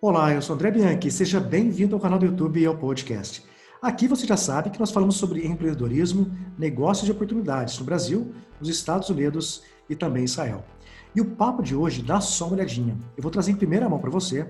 Olá, eu sou André Bianchi, seja bem-vindo ao canal do YouTube e ao podcast. Aqui você já sabe que nós falamos sobre empreendedorismo, negócios e oportunidades no Brasil, nos Estados Unidos e também em Israel. E o papo de hoje dá só uma olhadinha. Eu vou trazer em primeira mão para você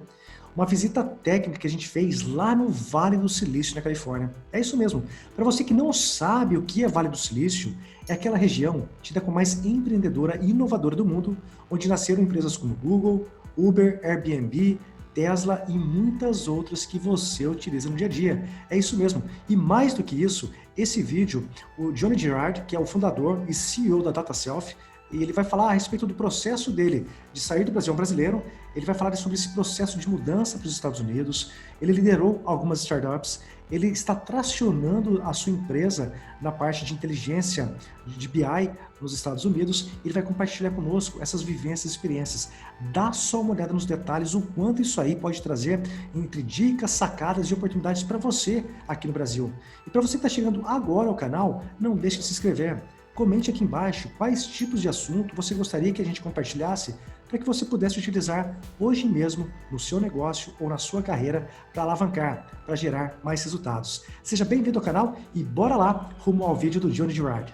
uma visita técnica que a gente fez lá no Vale do Silício, na Califórnia. É isso mesmo. Para você que não sabe o que é Vale do Silício, é aquela região tida como mais empreendedora e inovadora do mundo, onde nasceram empresas como Google, Uber, Airbnb, Tesla e muitas outras que você utiliza no dia a dia. É isso mesmo. E mais do que isso, esse vídeo, o Johnny Girard, que é o fundador e CEO da DataSelf, e ele vai falar a respeito do processo dele de sair do Brasil, é um brasileiro, ele vai falar sobre esse processo de mudança para os Estados Unidos, ele liderou algumas startups, ele está tracionando a sua empresa na parte de inteligência de BI nos Estados Unidos, ele vai compartilhar conosco essas vivências e experiências. Dá só uma olhada nos detalhes, o quanto isso aí pode trazer entre dicas, sacadas e oportunidades para você aqui no Brasil. E para você que está chegando agora ao canal, não deixe de se inscrever. Comente aqui embaixo quais tipos de assunto você gostaria que a gente compartilhasse para que você pudesse utilizar hoje mesmo no seu negócio ou na sua carreira para alavancar, para gerar mais resultados. Seja bem-vindo ao canal e bora lá rumo ao vídeo do Johnny Girard.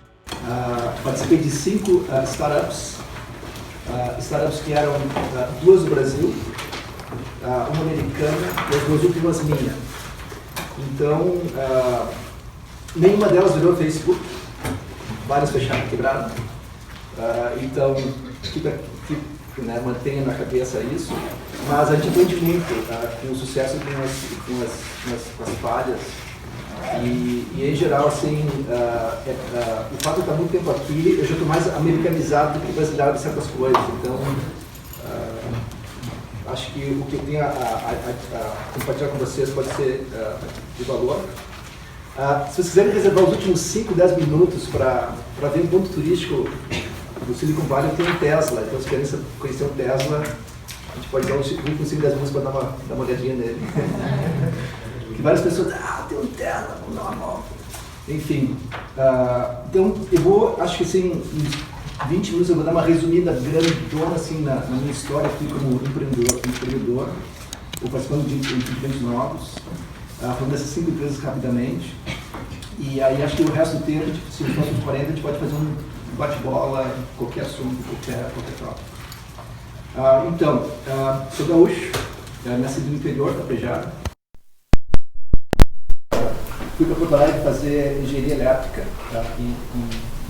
Participei de 5 startups, startups que eram 2 do Brasil, uma americana e as 2 últimas minha. Então, nenhuma delas virou Facebook. Várias fecharam, quebraram. Então, mantenha na cabeça isso. Mas a gente aprende muito com o sucesso e com as falhas. E em geral, assim, o fato de estar muito tempo aqui, eu já estou mais americanizado do que brasileiro de certas coisas. Então, acho que o que eu tenho a compartilhar com vocês pode ser de valor. Se vocês quiserem reservar os últimos 5, 10 minutos para ver um ponto turístico do Silicon Valley, tem um Tesla. Então, se querem conhecer um Tesla, a gente pode dar uns 5, 10 minutos para dar uma olhadinha nele. Que várias pessoas, tem um Tesla, vamos dar uma volta. Enfim, então eu acho que assim, em 20 minutos eu vou dar uma resumida grandona assim, na minha história aqui como empreendedor ou participando de empreendimentos novos. Falando dessas 5 empresas rapidamente. E aí acho que o resto do tempo, se nos próximos 40, a gente pode fazer um bate-bola, qualquer assunto, qualquer tópico. Então, sou gaúcho, nascido no interior, Tapejara. Fui para Porto Alegre fazer engenharia elétrica em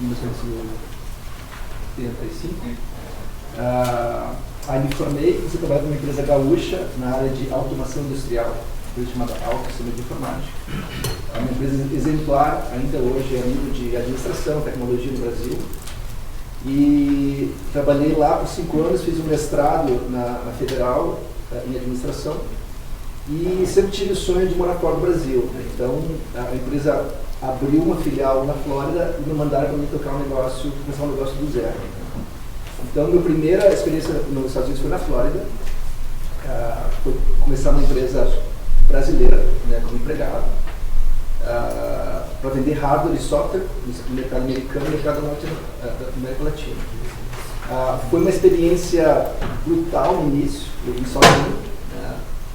1985. Aí me formei, comecei a trabalhar numa empresa gaúcha na área de automação industrial, empresa chamada Alto Sistema de Informática. É uma empresa exemplar ainda hoje a nível de administração, tecnologia no Brasil. E trabalhei lá por 5 anos, fiz um mestrado na Federal em administração e sempre tive o sonho de morar fora do Brasil. Então a empresa abriu uma filial na Flórida e me mandaram para mim tocar começar um negócio do zero. Então minha primeira experiência nos Estados Unidos foi na Flórida. Foi começar uma empresa brasileira, como empregado, para vender hardware e software no mercado americano e no mercado norte da América Latina. Foi uma experiência brutal no início, eu vim sozinho,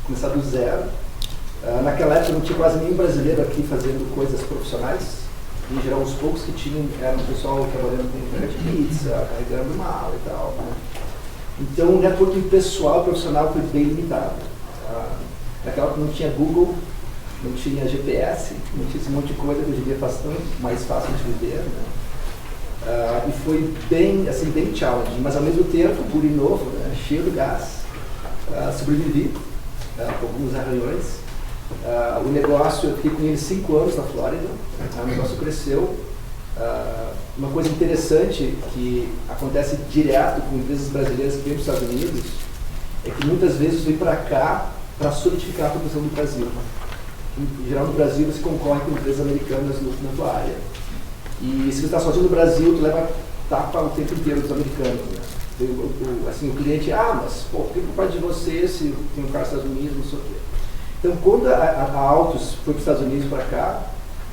começar do zero. Naquela época não tinha quase nenhum brasileiro aqui fazendo coisas profissionais. Em geral, os poucos que tinham eram o pessoal trabalhando com entrega de pizza, carregando mala e tal. Então o networking pessoal profissional foi bem limitado. Naquela época não tinha Google, não tinha GPS, não tinha esse monte de coisa que hoje em dia faz tão mais fácil de viver. E foi bem challenging, mas ao mesmo tempo, guri novo, cheio de gás, sobrevivi com alguns arranhões. O negócio, eu fiquei com ele 5 anos na Flórida, o negócio cresceu. Uma coisa interessante que acontece direto com empresas brasileiras que vêm para os Estados Unidos é que muitas vezes vêm para cá para solidificar a produção do Brasil. Em geral, no Brasil, você concorre com empresas americanas na tua área. E se você está sozinho no Brasil, tu leva tapa o tempo inteiro dos americanos. O cliente, mas por que parte de você se tem um carro nos Estados Unidos, não sei o quê. Então, quando a Autos foi para os Estados Unidos para cá,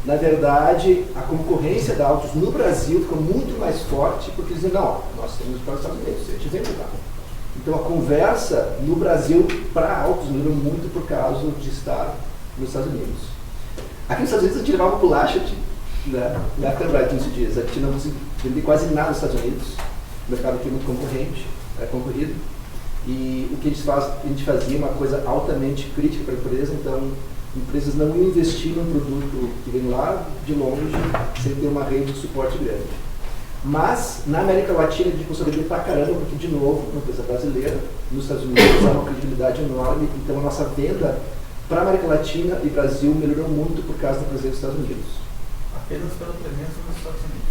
na verdade, a concorrência da Autos no Brasil ficou muito mais forte, porque eles diziam, não, nós temos para os Estados Unidos, a gente vem mudar. Então a conversa no Brasil para autos melhorou muito por causa de estar nos Estados Unidos. Aqui nos Estados Unidos a gente levava bolacha left and right, como se diz. A gente não conseguia vender quase nada nos Estados Unidos. O mercado aqui é muito concorrido. E o que a gente fazia uma coisa altamente crítica para a empresa, então empresas não iam investir num produto que vem lá de longe sem ter uma rede de suporte grande. Mas na América Latina a gente começou a vender pra caramba, porque de novo, uma empresa brasileira, nos Estados Unidos há uma credibilidade enorme, então a nossa venda para a América Latina e Brasil melhorou muito por causa da presença dos Estados Unidos. Apenas pela presença nos Estados Unidos?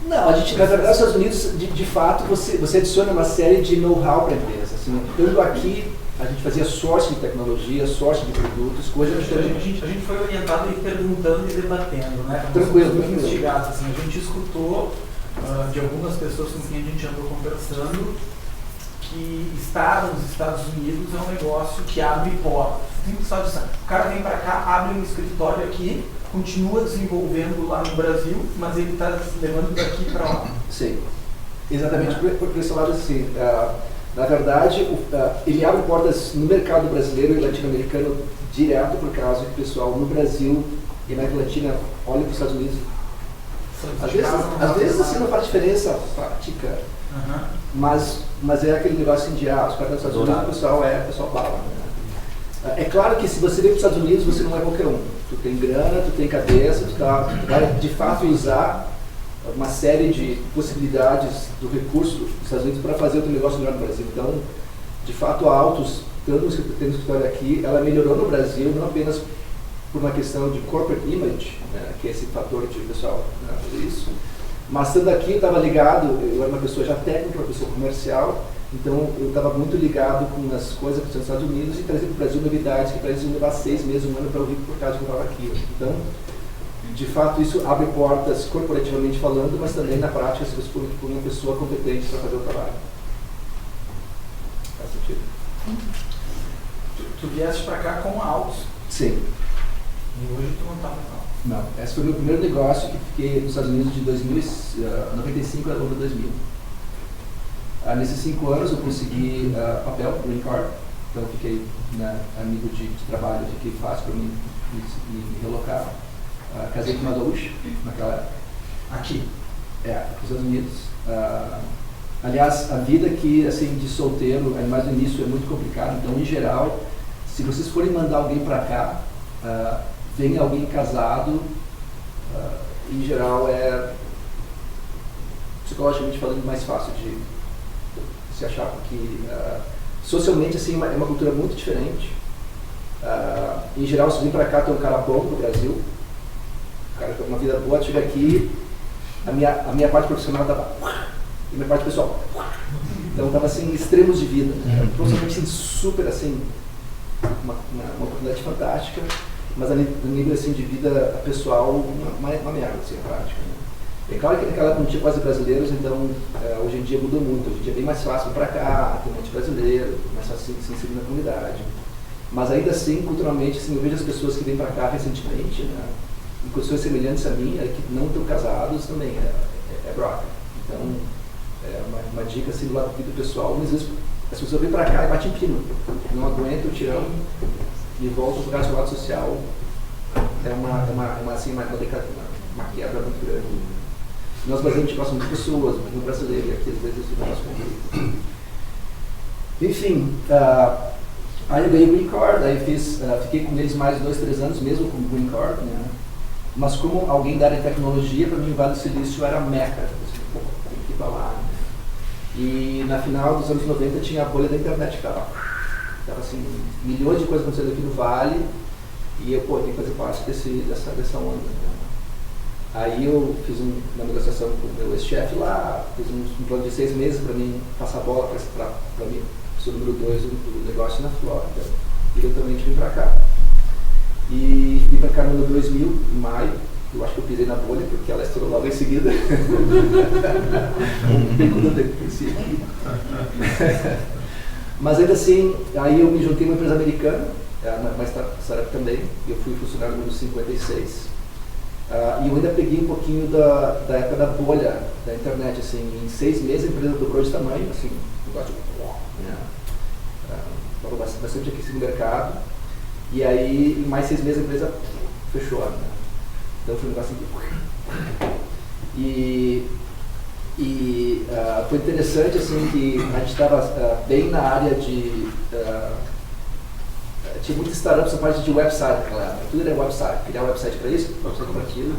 Não, a gente, na verdade, nos Estados Unidos, de fato, você adiciona uma série de know-how para a empresa. Assim, tanto aqui, a gente fazia sourcing de tecnologia, sourcing de produtos, coisas que a gente foi orientado e perguntando e debatendo, né? Tranquilo. Investigados, assim, a gente escutou de algumas pessoas com quem a gente andou conversando que estar nos Estados Unidos é um negócio que abre portas. O cara vem para cá, abre um escritório aqui, continua desenvolvendo lá no Brasil, mas ele está levando daqui para lá. Sim, exatamente por esse lado assim. Na verdade, ele abre portas no mercado brasileiro e latino-americano direto por causa que o pessoal no Brasil e na América Latina olha para os Estados Unidos. Às vezes assim não faz diferença prática, mas é aquele negócio assim de os caras dos Estados Unidos, o pessoal bala. Né? É claro que se você vem para os Estados Unidos, você não é qualquer um. Tu tem grana, tu tem cabeça, tu vai de fato usar uma série de possibilidades do recurso dos Estados Unidos para fazer o teu negócio melhor no Brasil. Então, de fato, a Autos, tendo um escritório aqui, ela melhorou no Brasil, não apenas por uma questão de corporate image, né, que é esse fator de pessoal, né, isso, mas estando aqui eu estava ligado, eu era uma pessoa já técnica, uma pessoa comercial, então eu estava muito ligado com as coisas que estão nos Estados Unidos e trazendo para o Brasil novidades que para eles iam levar 6 meses, 1 ano para ouvir por causa que eu estava aqui. Então, de fato, isso abre portas corporativamente falando, mas também na prática se você for uma pessoa competente para fazer o trabalho. Faz sentido? Tu vieste para cá com a Autos. Sim. E hoje tu não está mais lá. Não, esse foi o meu primeiro negócio que fiquei nos Estados Unidos de 95 a 2000. Nesses 5 anos eu consegui papel, green card, então fiquei amigo de trabalho, fiquei fácil para mim me relocar. Casei com uma gaúcha naquela época. Aqui? Nos Estados Unidos. Aliás, a vida aqui, assim, de solteiro, mais no início é muito complicado, então em geral, se vocês forem mandar alguém para cá, vem alguém casado, em geral é psicologicamente falando mais fácil de se achar, porque socialmente assim é uma cultura muito diferente. Em geral, se vir para cá tem um cara bom pro Brasil, o cara tem uma vida boa, chega aqui, a minha parte profissional estava e a minha parte pessoal, então estava assim extremos de vida, profissionalmente assim, super assim uma oportunidade fantástica, mas a nível assim, de vida pessoal, uma merda, assim, a prática. Né? É claro que naquela época não tinha quase brasileiros, então hoje em dia mudou muito. Hoje em dia é bem mais fácil vir para cá, tem um monte de brasileiro, mais fácil se inserir na comunidade. Mas ainda assim, culturalmente, assim, eu vejo as pessoas que vêm para cá recentemente, né, em condições semelhantes a mim, que não estão casados, também é brother. Então, é uma dica assim, do lado da vida pessoal, às vezes as pessoas vêm para cá e batem pino, não aguentam o tirão e voltam por causa do lado social. É uma quebra muito grande. Nós brasileiros gostamos muito de pessoas, mas no brasileiro, e aqui às vezes isso é um negócio conflito. Enfim, aí eu ganhei o Green Card, aí fiquei com eles mais 2, 3 anos mesmo com o Green Card, né? Mas como alguém da área de tecnologia, para mim o Vale do Silício era a meca, tem que ir para lá. Né? E na final dos anos 90 tinha a bolha da internet que estava assim, milhões de coisas acontecendo aqui no Vale, e eu, tenho que fazer parte dessa onda. Né? Aí eu fiz uma negociação com o meu ex-chefe lá, fiz um plano de 6 meses para mim passar a bola para mim, sou o número 2 do negócio na Flórida. E eu também vim para cá. E vim para cá no ano 2000, em maio. Eu acho que eu pisei na bolha, porque ela estourou logo em seguida. Bem quando eu conheci aqui. Mas ainda assim, aí eu me juntei a uma empresa americana, uma startup também. Eu fui funcionário número 56. E eu ainda peguei um pouquinho da época da bolha da internet, assim, em 6 meses a empresa dobrou de tamanho, assim, um negócio de... né? Falou bastante aquecido no mercado, e aí em mais 6 meses a empresa fechou, né? Então foi um negócio assim, foi interessante, assim, que a gente estava bem na área de... tinha muitas startups na parte de website naquela época, tudo era website, criar website para isso, website para aquilo.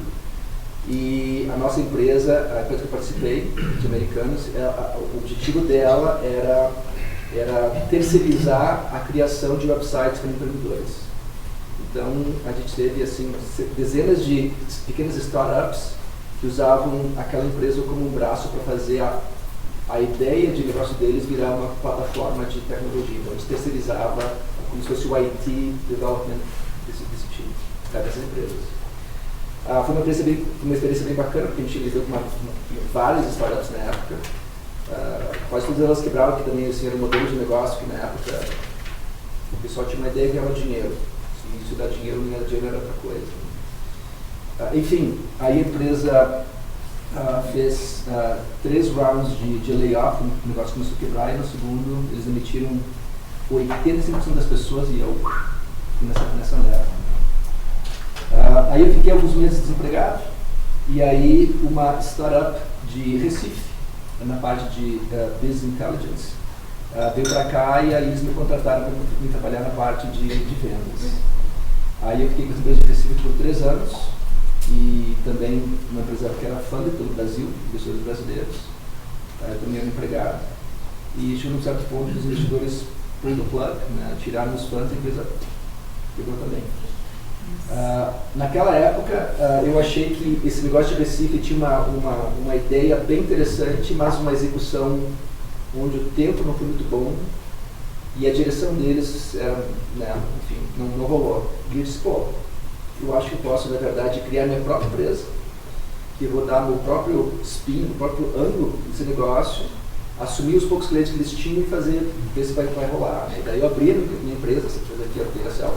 E a nossa empresa, a empresa que eu participei, de americanos, o objetivo dela era terceirizar a criação de websites para empreendedores. Então, a gente teve assim, dezenas de pequenas startups que usavam aquela empresa como um braço para fazer a ideia de negócio deles virar uma plataforma de tecnologia. Então, a gente terceirizava como se fosse o IT development desse tipo, dessas empresas. Foi uma experiência bem bacana, porque a gente lidou com várias startups na época. Quase todas elas quebraram, que também assim, era um modelo de negócio que na época o pessoal tinha uma ideia e ganhava dinheiro. Se isso dá dinheiro, não era dinheiro, era outra coisa. Enfim, aí a empresa fez 3 rounds de layoff, o negócio começou a quebrar, e no segundo eles demitiram 85% das pessoas e eu fui nessa leva. Aí eu fiquei alguns meses desempregado, e aí uma startup de Recife, na parte de Business Intelligence, veio para cá e aí eles me contrataram para me trabalhar na parte de vendas. Aí eu fiquei com essa empresa de Recife por 3 anos, e também uma empresa que era funded pelo Brasil, investidores brasileiros. Eu também era empregado. E chegou num certo ponto, os investidores pulled the plug, né, tiraram os fundos e a empresa quebrou também. Naquela época, eu achei que esse negócio de Recife tinha uma ideia bem interessante, mas uma execução onde o tempo não foi muito bom e a direção deles, né, enfim, não rolou. E eu disse, pô, eu acho que eu posso, na verdade, criar minha própria empresa, que eu vou dar meu próprio spin, meu próprio ângulo desse negócio, assumir os poucos clientes que eles tinham e ver se vai rolar. E daí eu abri a minha empresa, essa empresa aqui, a TSL,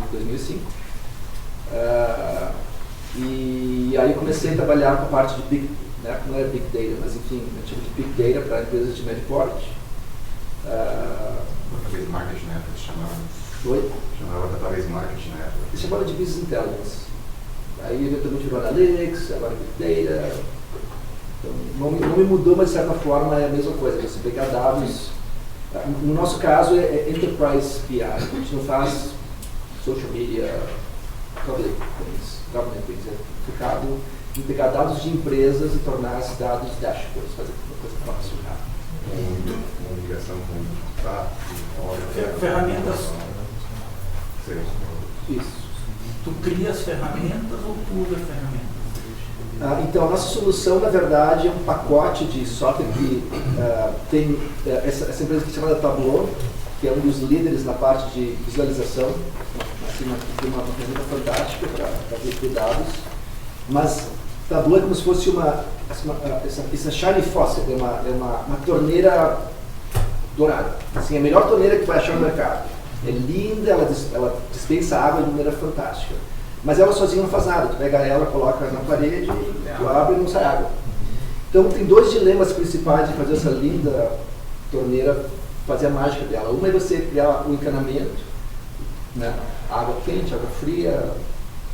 em 2005. E aí eu comecei a trabalhar com a parte de Big, né, não era Big Data, mas enfim, eu tive de Big Data para empresas de médio porte. Database Marketing na época, chamava Database Marketing na época. Eles chamavam de Business Intelligence. Aí eventualmente virou Analytics, agora Big Data. Então, não me mudou, mas de certa forma é a mesma coisa, você pegar dados. No nosso caso é Enterprise BI, a gente não faz social media, government things, é focado em pegar dados de empresas e tornar esses dados dashboards, fazer uma coisa fácil. Uma ligação com ferramentas. Isso. Tu cria as ferramentas ou tu usa ferramentas? Então, a nossa solução, na verdade, é um pacote de software que tem essa empresa que se chama Tableau, que é um dos líderes na parte de visualização, assim, tem uma ferramenta fantástica para ver dados, mas Tableau é como se fosse essa shiny faucet, é uma torneira dourada, assim, a melhor torneira que vai achar no mercado. É linda, ela dispensa água de maneira fantástica. Mas ela sozinha não faz nada, tu pega ela, coloca na parede, tu abre e não sai água. Então tem 2 dilemas principais de fazer essa linda torneira, fazer a mágica dela. Uma é você criar um encanamento, né? Água quente, água fria,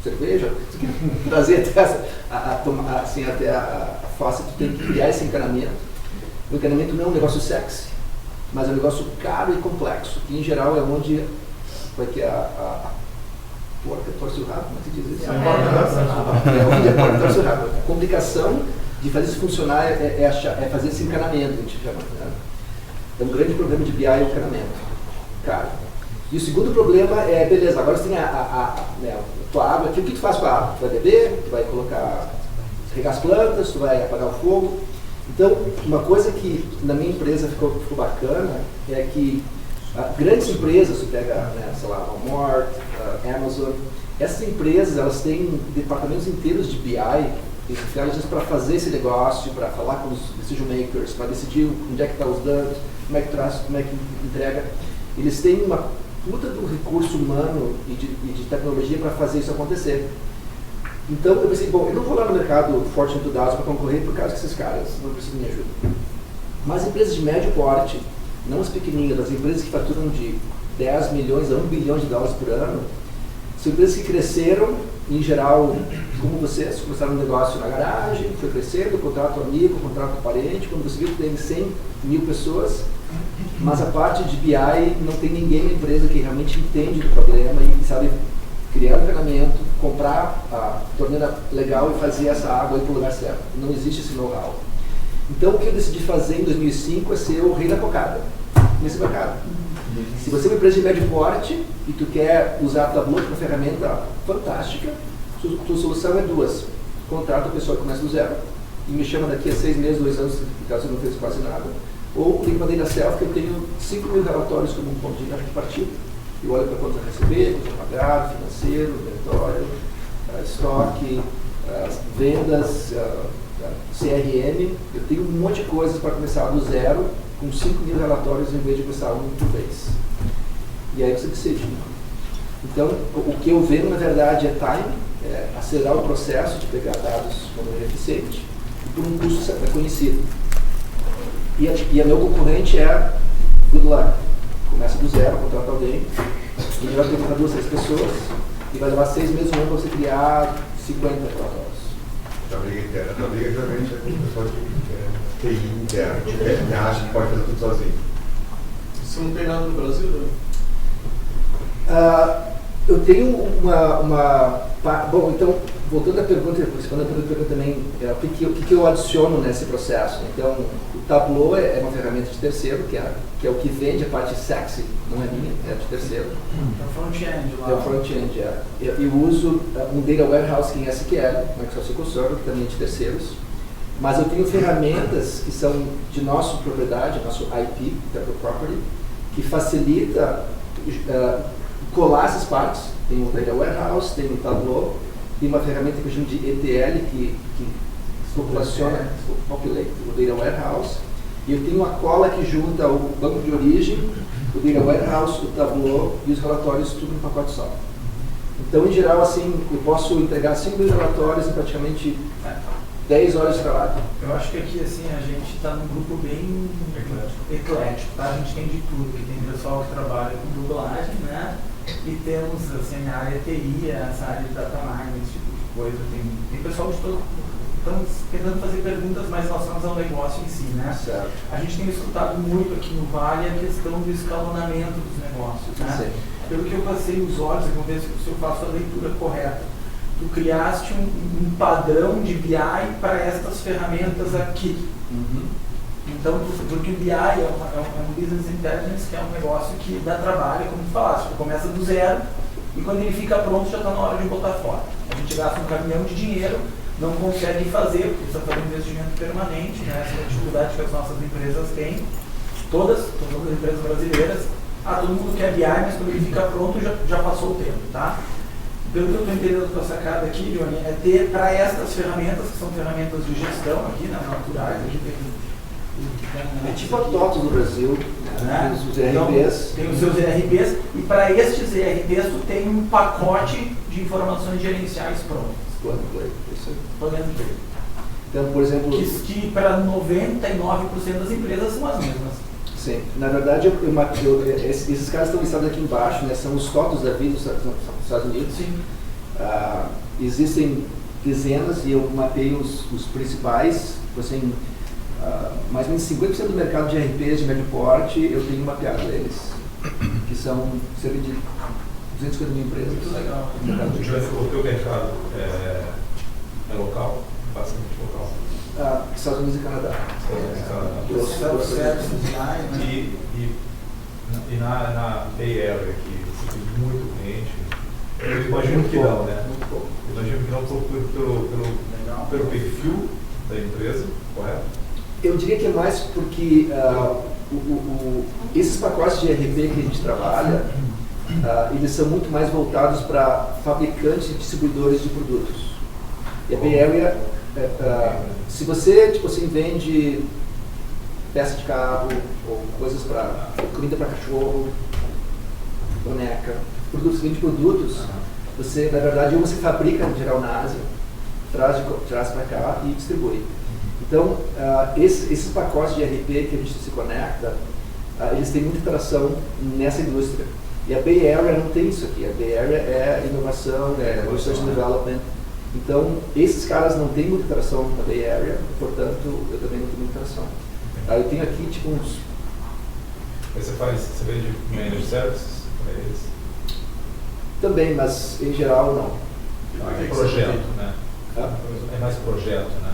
cerveja, trazer até a faucet, tu tem que criar esse encanamento. O encanamento não é um negócio sexy, mas é um negócio caro e complexo, que em geral é onde vai ter a porca torce o rabo, como é que diz isso? Onde a porca torce o rabo. A complicação de fazer isso funcionar é fazer esse encanamento, a gente chama. Né? É um grande problema de BI é o encanamento. Cara. E o segundo problema é, beleza, agora você tem a tua água aqui, o que tu faz com a água? Tu vai beber, tu vai regar as plantas, tu vai apagar o fogo. Então, uma coisa que na minha empresa ficou bacana é que grandes empresas, você pega, né, sei lá, Walmart, Amazon, essas empresas, elas têm departamentos inteiros de BI, intelligence para fazer esse negócio, para falar com os decision makers, para decidir onde é que estão os dados, como é que traz, como é que entrega. Eles têm uma puta do recurso humano e de tecnologia para fazer isso acontecer. Então eu pensei, bom, eu não vou lá no mercado Fortune 2000 para concorrer por causa que esses caras não precisam de minha ajuda. Mas empresas de médio porte, não as pequenininhas, as empresas que faturam de 10 milhões a 1 bilhão de dólares por ano, são empresas que cresceram, em geral, como vocês, começaram um negócio na garagem, foi crescendo, contrato amigo, contrato parente, quando você viu que tem 100 mil pessoas, mas a parte de BI não tem ninguém na empresa que realmente entende do problema e sabe criar um treinamento, comprar a torneira legal e fazer essa água ir para o lugar certo. Não existe esse know-how. Então, o que eu decidi fazer em 2005 é ser o rei da cocada nesse mercado. Se você é uma empresa de médio porte e tu quer usar a Tableau, que é uma ferramenta fantástica, tua solução é duas. Contrata a pessoa que começa do zero e me chama daqui a 6 meses, 2 anos, caso eu não fez quase nada. Ou liga uma Data Self, que eu tenho 5 mil relatórios como um ponto de partida. Eu olho para quanto a receber, quanto a pagar, financeiro, inventório, estoque, vendas, CRM. Eu tenho um monte de coisas para começar do zero, com 5 mil relatórios em vez de começar um por vez. E aí você decide. Então, o que eu vendo, na verdade, é time, acelerar o processo de pegar dados de maneira eficiente e por um custo reconhecido. E a meu concorrente é good luck. Começa do zero, contrata alguém, e vai contratar 2, 3 pessoas, e vai levar 6 meses, um ano para você criar 50 relatórios. A briga interna. A briga geralmente é com o pessoal de TI interno, que acha que pode fazer tudo sozinho. Isso não tem nada no Brasil, né? Eu tenho bom, então, voltando à pergunta, respondendo a pergunta também, o que eu adiciono nesse processo? Então, o Tableau é uma ferramenta de terceiro, que é o que vende a parte sexy, não é minha, é de terceiro. É o front-end lá. É o front-end, Eu uso um Data Warehouse que é em SQL, Microsoft SQL Server, que também é de terceiros. Mas eu tenho ferramentas que são de nossa propriedade, nosso IP, Intellectual Property, que facilita colar essas partes. Tem o Data Warehouse, tem o Tableau, tem uma ferramenta que eu chamo de ETL, que populate o Data Warehouse, e eu tenho uma cola que junta o banco de origem, o Data Warehouse, o Tableau e os relatórios tudo no pacote só. Então, em geral, assim, eu posso entregar 5 mil relatórios em praticamente 10 horas de trabalho. Eu acho que aqui, assim, a gente está num grupo bem eclético, tá? A gente tem de tudo, que tem pessoal que trabalha com dublagem, né? E temos, assim, a área TI, essa área de data mining, esse tipo de coisa. Tem pessoal de todo. Estamos tentando fazer perguntas mais relacionadas ao negócio em si, né? Certo. A gente tem escutado muito aqui no Vale a questão do escalonamento dos negócios, né? Sim. Pelo que eu passei os olhos, vamos ver se eu faço a leitura correta. Tu criaste um padrão de BI para estas ferramentas aqui. Uhum. Então, porque o BI é um Business Intelligence, que é um negócio que dá trabalho, como tu falaste, tu começa do zero e quando ele fica pronto já está na hora de botar fora. A gente gasta um caminhão de dinheiro, não consegue fazer, porque precisa fazer um investimento permanente, né? Essa é a dificuldade que as nossas empresas têm, todas as empresas brasileiras. Todo mundo quer BI, mas quando ele fica pronto já passou o tempo, tá? Pelo que eu estou entendendo da tua sacada aqui, Johnny, é ter para estas ferramentas, que são ferramentas de gestão aqui, né, naturais, aqui É tipo a TOTO no Brasil, né? Os ERPs. Então, tem os seus ERPs, e para estes ERPs tu tem um pacote de informações gerenciais prontas. Plug and play, isso aí. Plug and play. Então, por exemplo... Que para 99% das empresas são as mesmas. Sim, na verdade, esses caras estão listados aqui embaixo, né? São os TOTOs da vida dos Estados Unidos. Sim. Existem dezenas e eu mapeei os principais, assim, mais ou menos 50% do mercado de RPs de médio porte, eu tenho mapeado eles, que são cerca de 250 mil empresas. Muito legal. O teu mercado é local? Bastante local? Estados Unidos e Canadá. E na Bay Area, que você tem muito cliente, eu imagino que não, né? Muito pouco. Imagino que não pelo perfil da empresa, correto? Eu diria que é mais porque esses pacotes de RP que a gente trabalha, eles são muito mais voltados para fabricantes e distribuidores de produtos. E a Bay Area, se você tipo assim, vende peça de carro ou coisas para comida para cachorro, boneca, produtos, vende produtos, você na verdade ou você fabrica em geral na Ásia traz para cá e distribui. Então, esses pacotes de ERP que a gente se conecta, eles têm muita interação nessa indústria. E a Bay Area não tem isso aqui. A Bay Area é inovação, é research and development. Então, esses caras não têm muita interação na Bay Area, portanto, eu também não tenho muita interação. Eu tenho aqui, tipo, uns... Você vende managed services para eles? Também, mas em geral não. É projeto, né? É mais projeto, né?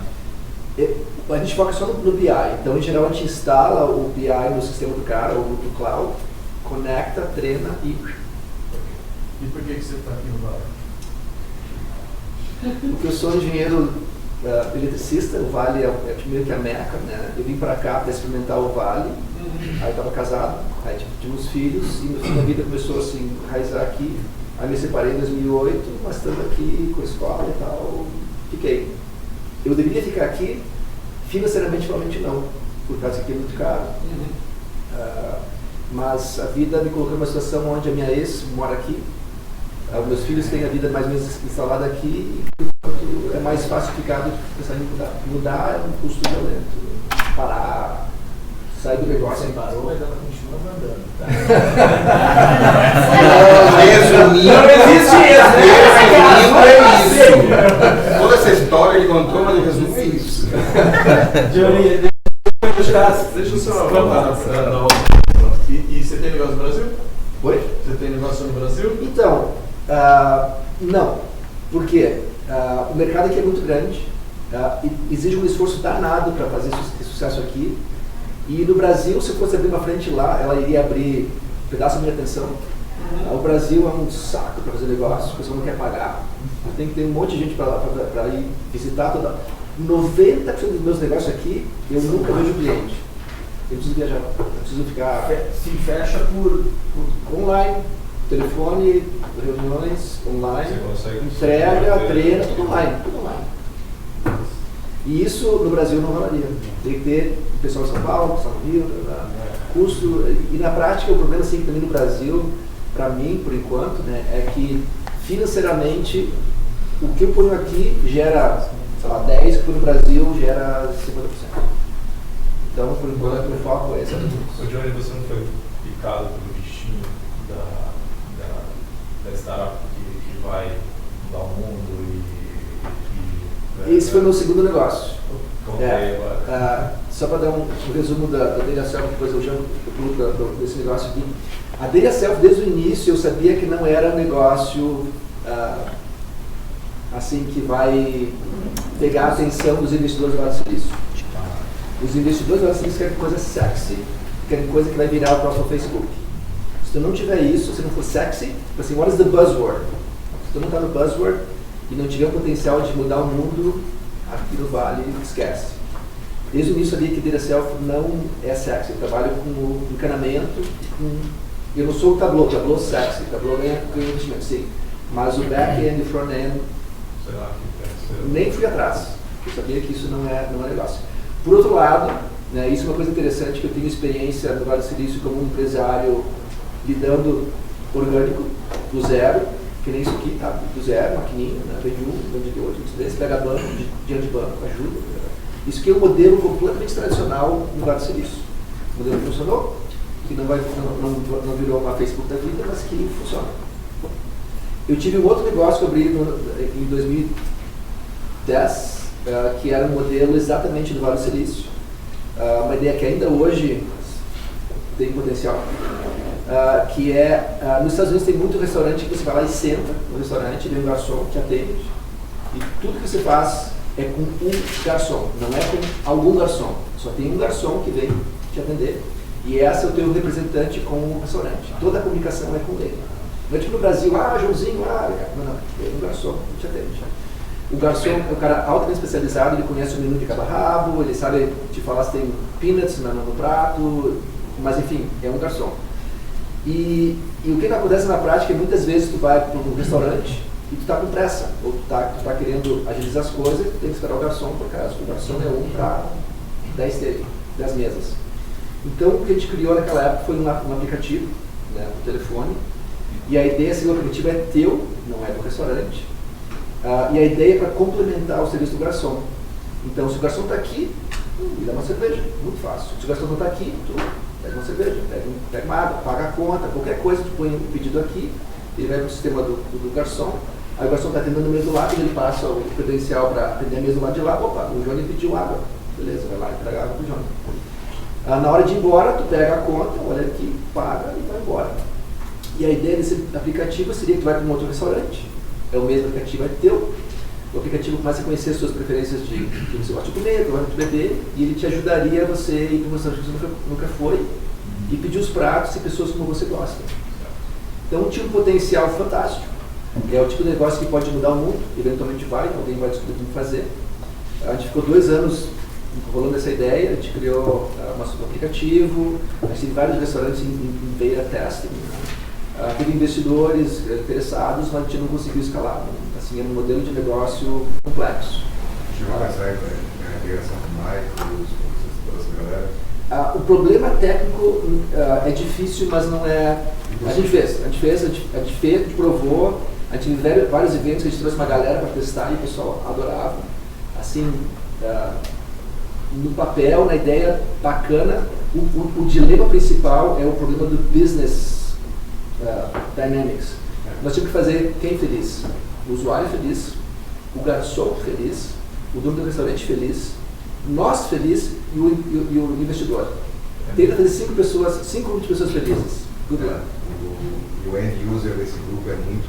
A gente foca só no BI. Então, em geral, a gente instala o BI no sistema do cara, ou no cloud, conecta, treina e... E por que você está aqui no Vale? Porque eu sou engenheiro eletricista, o Vale é meio que a meca, né? Eu vim para cá para experimentar o Vale, aí estava casado, aí tivemos filhos, e no fim da vida começou assim, a enraizar aqui. Aí me separei em 2008, mas estando aqui com a escola e tal, fiquei. Eu deveria ficar aqui, financeiramente provavelmente não, por causa que aqui é muito caro. Mas a vida me colocou numa situação onde a minha ex mora aqui, meus filhos têm a vida mais ou menos instalada aqui, e portanto é mais fácil ficar do que pensar em mudar. Mudar é um custo violento. Parar, sair do negócio. Você parou, mas ela continua mandando. Tá? Resumindo, Não existe isso. resumindo é isso. Toda essa história ele contou, mas o resumo é isso. Johnny, Deixa eu só voltar. E você tem negócio no Brasil? Oi? Você tem negócio no Brasil? Então, não. Por quê? O mercado aqui é muito grande, exige um esforço danado para fazer sucesso aqui. E no Brasil, se eu fosse abrir uma frente lá, ela iria abrir um pedaço da minha atenção. O Brasil é um saco para fazer negócio, o pessoal não quer pagar. Tem que ter um monte de gente para ir visitar toda. 90% dos meus negócios aqui, eu nunca vejo cliente. Eu preciso viajar, eu preciso ficar... se fecha por online, telefone, reuniões online, Você consegue entrega, treino, tudo online. E isso no Brasil não rolaria. Tem que ter o pessoal de São Paulo, São Rio, custo. E na prática o problema assim, também no Brasil, para mim, por enquanto, né, é que financeiramente o que eu ponho aqui gera, sei lá, 10, o que eu ponho no Brasil gera 50%. Então, por enquanto, o meu foco é esse. O Johnny, você não foi picado pelo bichinho da startup que vai mudar o mundo Esse foi o meu segundo negócio. Como é agora? Só para dar um resumo da Data Self, depois eu pulo desse negócio aqui. A Data Self, desde o início, eu sabia que não era um negócio assim que vai pegar a atenção dos investidores do Vale do Silício. Os investidores do Vale do Silício querem coisa sexy, querem coisa que vai virar o próximo Facebook. Se tu não tiver isso, se não for sexy, assim, what is the buzzword? Se tu não está no buzzword e não tiver o potencial de mudar o mundo, aqui no Vale, esquece. Desde o início eu sabia que Data Self não é sexy. Eu trabalho com o encanamento, eu não sou o Tableau sexy, Tableau ganha investimento, sim. Mas o back-end e o front-end, nem fui atrás. Eu sabia que isso não é negócio. Por outro lado, né, isso é uma coisa interessante, que eu tenho experiência no Vale do Silício como um empresário lidando orgânico, do zero, que nem isso aqui, tá? Do zero, maquininha, né? Vende vende outro, pega banco, diante de banco, ajuda. Isso aqui é um modelo completamente tradicional no Vale do Silício. O modelo funcionou, que não virou uma Facebook da vida, mas que funciona. Eu tive um outro negócio que eu abri em 2010, que era um modelo exatamente do Vale do Silício. Uma ideia que ainda hoje tem potencial. Que é, nos Estados Unidos tem muito restaurante que você vai lá e senta no restaurante, vem um garçom que atende, e tudo que você faz é com um garçom, não é com algum garçom. Só tem um garçom que vem te atender, e esse é o teu representante com o restaurante. Toda a comunicação é com ele. Não é tipo no Brasil, Joãozinho, não, é um garçom que te atende. O garçom é um cara altamente especializado, ele conhece o menu de cada rabo, ele sabe te falar se tem peanuts no prato, mas enfim, é um garçom. E o que acontece na prática é muitas vezes tu vai para um restaurante e tu está com pressa, ou tu tá querendo agilizar as coisas, tu tem que esperar o garçom, por acaso, o garçom é um para 10 mesas. Então o que a gente criou naquela época foi um aplicativo, né, no telefone, e a ideia é que o aplicativo é teu, não é do restaurante, E a ideia é para complementar o serviço do garçom. Então, se o garçom está aqui, me dá uma cerveja, muito fácil. Se o garçom não está aqui, tu pega uma cerveja, pega uma água, paga a conta, qualquer coisa, tu põe o pedido aqui, ele vai para o sistema do garçom, aí o garçom está atendendo a mesa do lado, ele passa o credencial para atender a mesa do lado de lá, opa, o Johnny pediu água, beleza, vai lá e entrega água para o Johnny. Na hora de ir embora, tu pega a conta, olha aqui, paga e vai embora. E a ideia desse aplicativo seria que tu vai para um outro restaurante, é o mesmo aplicativo é teu, o aplicativo começa a conhecer as suas preferências de que você gosta de comer, que você gosta de beber, e ele te ajudaria a você ir para um restaurante que você nunca foi e pedir os pratos e pessoas como você gosta. Então tinha um potencial fantástico. É o tipo de negócio que pode mudar o mundo, eventualmente vai, alguém vai descobrir como fazer. A gente ficou 2 anos rolando essa ideia, a gente criou um aplicativo, a gente teve vários restaurantes em beta testing, teve investidores interessados, mas a gente não conseguiu escalar. Assim, era um modelo de negócio complexo. Chegou a pensar em integração com Micros, com toda essa galera? O problema técnico é difícil, mas não é... A gente provou, a gente teve vários eventos que a gente trouxe uma galera para testar e o pessoal adorava. Assim, no papel, na ideia bacana, o dilema principal é o problema do business dynamics. Nós tínhamos que fazer quem feliz? O usuário feliz, o garçom feliz, o dono do restaurante feliz, nós felizes e o investidor. Tenta fazer 5 grupos de pessoas felizes. Good luck. E o end user desse grupo é muito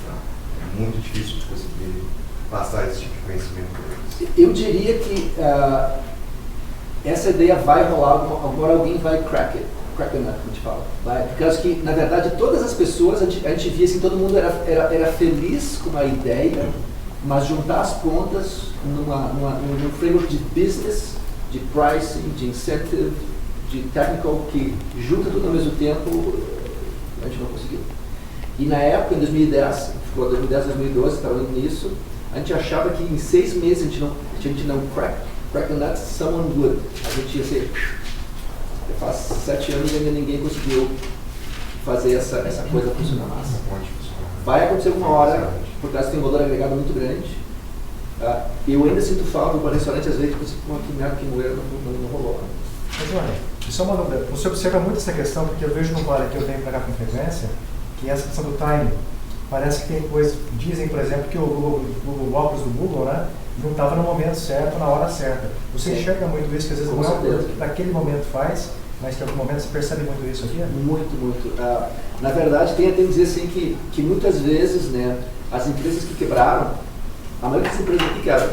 fraco. É muito difícil de conseguir passar esse tipo de conhecimento para eles. Eu diria que essa ideia vai rolar, agora alguém vai crack the nut, como a gente fala. Porque eu acho que, na verdade, todas as pessoas, a gente via assim, todo mundo era feliz com a ideia, mas juntar as pontas num framework de business, de pricing, de incentive, de technical, que junta tudo ao mesmo tempo, a gente não conseguiu. E na época, em 2010, ficou 2010, 2012, trabalhando nisso, a gente achava que em 6 meses a gente não crack the nut, someone would. A gente ia ser... Faz 7 anos e ainda ninguém conseguiu fazer essa coisa funcionar mais. Vai acontecer uma hora, por causa que tem um valor agregado muito grande. Eu ainda sinto falta para restaurante, às vezes, que merda que moeira não rolou. Mas olha, isso é uma dúvida. Você observa muito essa questão, porque eu vejo no Vale que eu venho para cá com frequência, que essa questão do timing, parece que tem coisas, dizem, por exemplo, que o óculos do Google, né, não estava no momento certo, na hora certa. Você enxerga muito isso, que às vezes não é uma coisa que naquele momento faz, mas que em algum momento você percebe muito isso aqui? Muito. Na verdade, tem até dizer assim que muitas vezes, né, as empresas que quebraram, a maioria das empresas que quebram,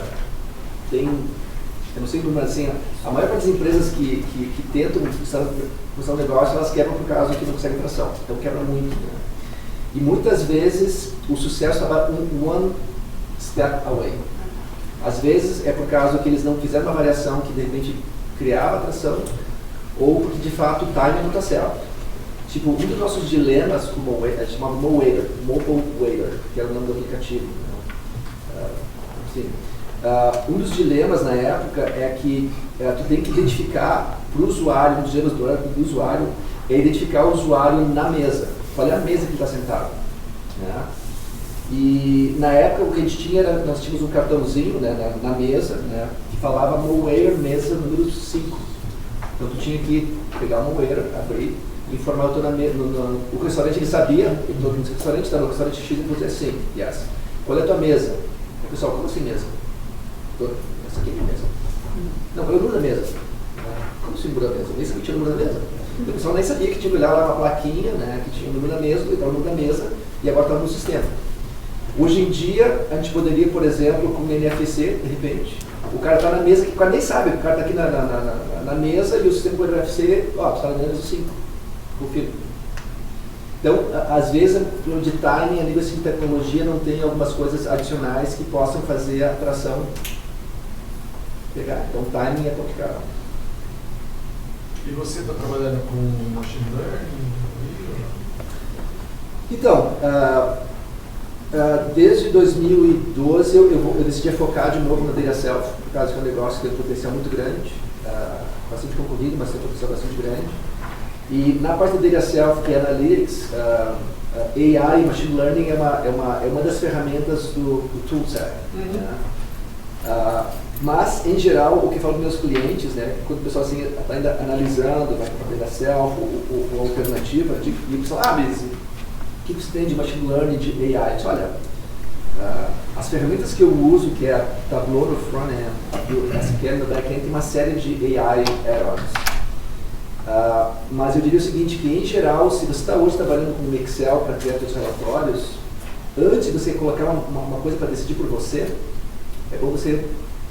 eu não sei como, mas assim, a maior parte das empresas que tentam começar um negócio, elas quebram por causa que não conseguem tração. Então quebram muito. Né? E muitas vezes o sucesso estava one step away. Às vezes é por causa que eles não fizeram uma variação que de repente criava atração, ou porque de fato o timing não está certo. Tipo, um dos nossos dilemas com o Waiter, a gente chamava Mobile Waiter, que era o nome do aplicativo. Um dos dilemas na época é que tu tem que identificar para o usuário, um dos dilemas do usuário, é identificar o usuário na mesa. Qual é a mesa que está sentado? Né? E na época o que a gente tinha era, nós tínhamos um cartãozinho, né, na mesa, né, que falava Mowaiter mesa número 5. Então tu tinha que pegar o Mowaiter, abrir, informar o teu na mesa. O restaurante ele sabia, ele todo no restaurante, está no restaurante X, e você assim, yes. Qual é a tua mesa? O pessoal, como assim mesa? Essa aqui é minha mesa. Não, eu número da mesa. Como assim número da mesa? Nem sabia que tinha o número da mesa. O pessoal nem sabia que tinha que olhar lá uma plaquinha, né, que tinha o número da mesa, e estava o número da mesa, e agora estava no sistema. Hoje em dia, a gente poderia, por exemplo, com o NFC, de repente, o cara está na mesa, que o cara nem sabe, o cara está aqui na mesa e o sistema do NFC, ó, tu está na mesa 5, confirma. Então, às vezes, no de timing, a nível de tecnologia, não tem algumas coisas adicionais que possam fazer a atração pegar. Então, timing é complicado. E você está trabalhando com machine learning? Então, desde 2012 eu decidi focar de novo na Data Self, por causa que é um negócio que tem um potencial muito grande, bastante concorrido, mas tem um potencial bastante grande. E na parte da Data Self, que é Analytics, a AI e Machine Learning é uma das ferramentas do toolset. Né? Mas, em geral, o que eu falo para meus clientes, né, quando o pessoal está ainda analisando, vai para a self ou alternativa, e o pessoal, mas o que você tem de Machine Learning, de AI? Eu disse, olha, as ferramentas que eu uso, que é a Tableau no front-end e o SQL no back-end, tem uma série de AI add-ons. Mas eu diria o seguinte, que em geral, se você está hoje trabalhando com o Excel para criar seus relatórios, antes de você colocar uma coisa para decidir por você, é bom você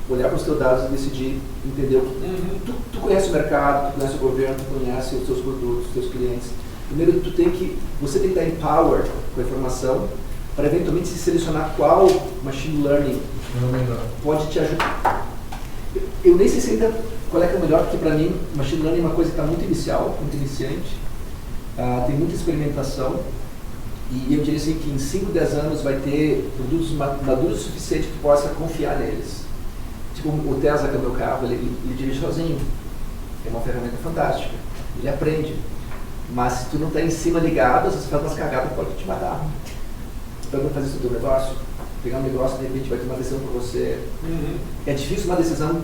olhar para os seus dados e decidir, entender o que tu conhece o mercado, tu conhece o governo, tu conhece os seus produtos, os seus clientes. Primeiro, você tem que estar empowered com a informação para eventualmente se selecionar qual machine learning pode te ajudar. Eu nem sei se ainda qual é que é o melhor, porque para mim machine learning é uma coisa que está muito inicial, muito iniciante, tem muita experimentação, e eu diria assim que em 5, 10 anos vai ter produtos maduros o suficiente que tu possa confiar neles. Tipo o Tesla, que é o meu carro, ele dirige sozinho, é uma ferramenta fantástica, ele aprende, mas se tu não está em cima ligado, se você faz umas cagadas, pode te matar. Então não fazer isso do teu negócio, pegar um negócio, de repente vai ter uma decisão por você. É difícil uma decisão,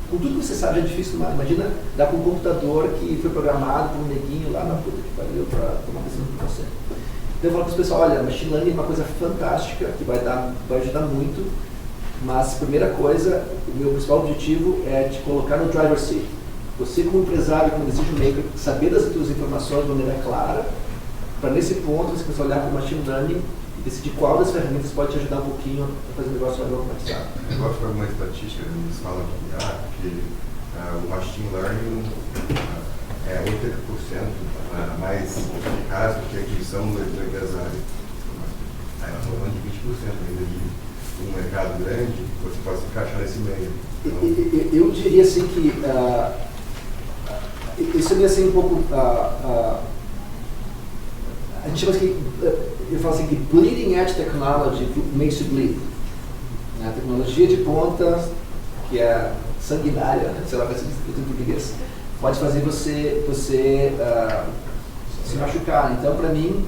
com tudo que você sabe é difícil, imagina dar para um computador que foi programado por um neguinho lá na puta que pariu para tomar decisão por você. Então eu falo para os pessoal, olha, machine learning é uma coisa fantástica, que vai ajudar muito, mas primeira coisa, o meu principal objetivo é te colocar no driver's seat. Você como empresário, como decision maker, saber das suas informações de maneira clara, para nesse ponto você começar a olhar para o machine learning e decidir qual das ferramentas pode te ajudar um pouquinho a fazer o negócio mais automatizado. Eu gosto de alguma estatística, eles falam que o machine learning é 80% mais eficaz do que a aquisição do empresário. Nós estamos falando de 20% ainda de um mercado grande, você pode se encaixar nesse meio. Então, eu diria assim que isso é assim um pouco a gente chama que eu falo assim que bleeding edge technology makes you bleed. A tecnologia de ponta, que é sanguinária, sei lá, vai ser escrito em português, pode fazer você se machucar. Então, para mim,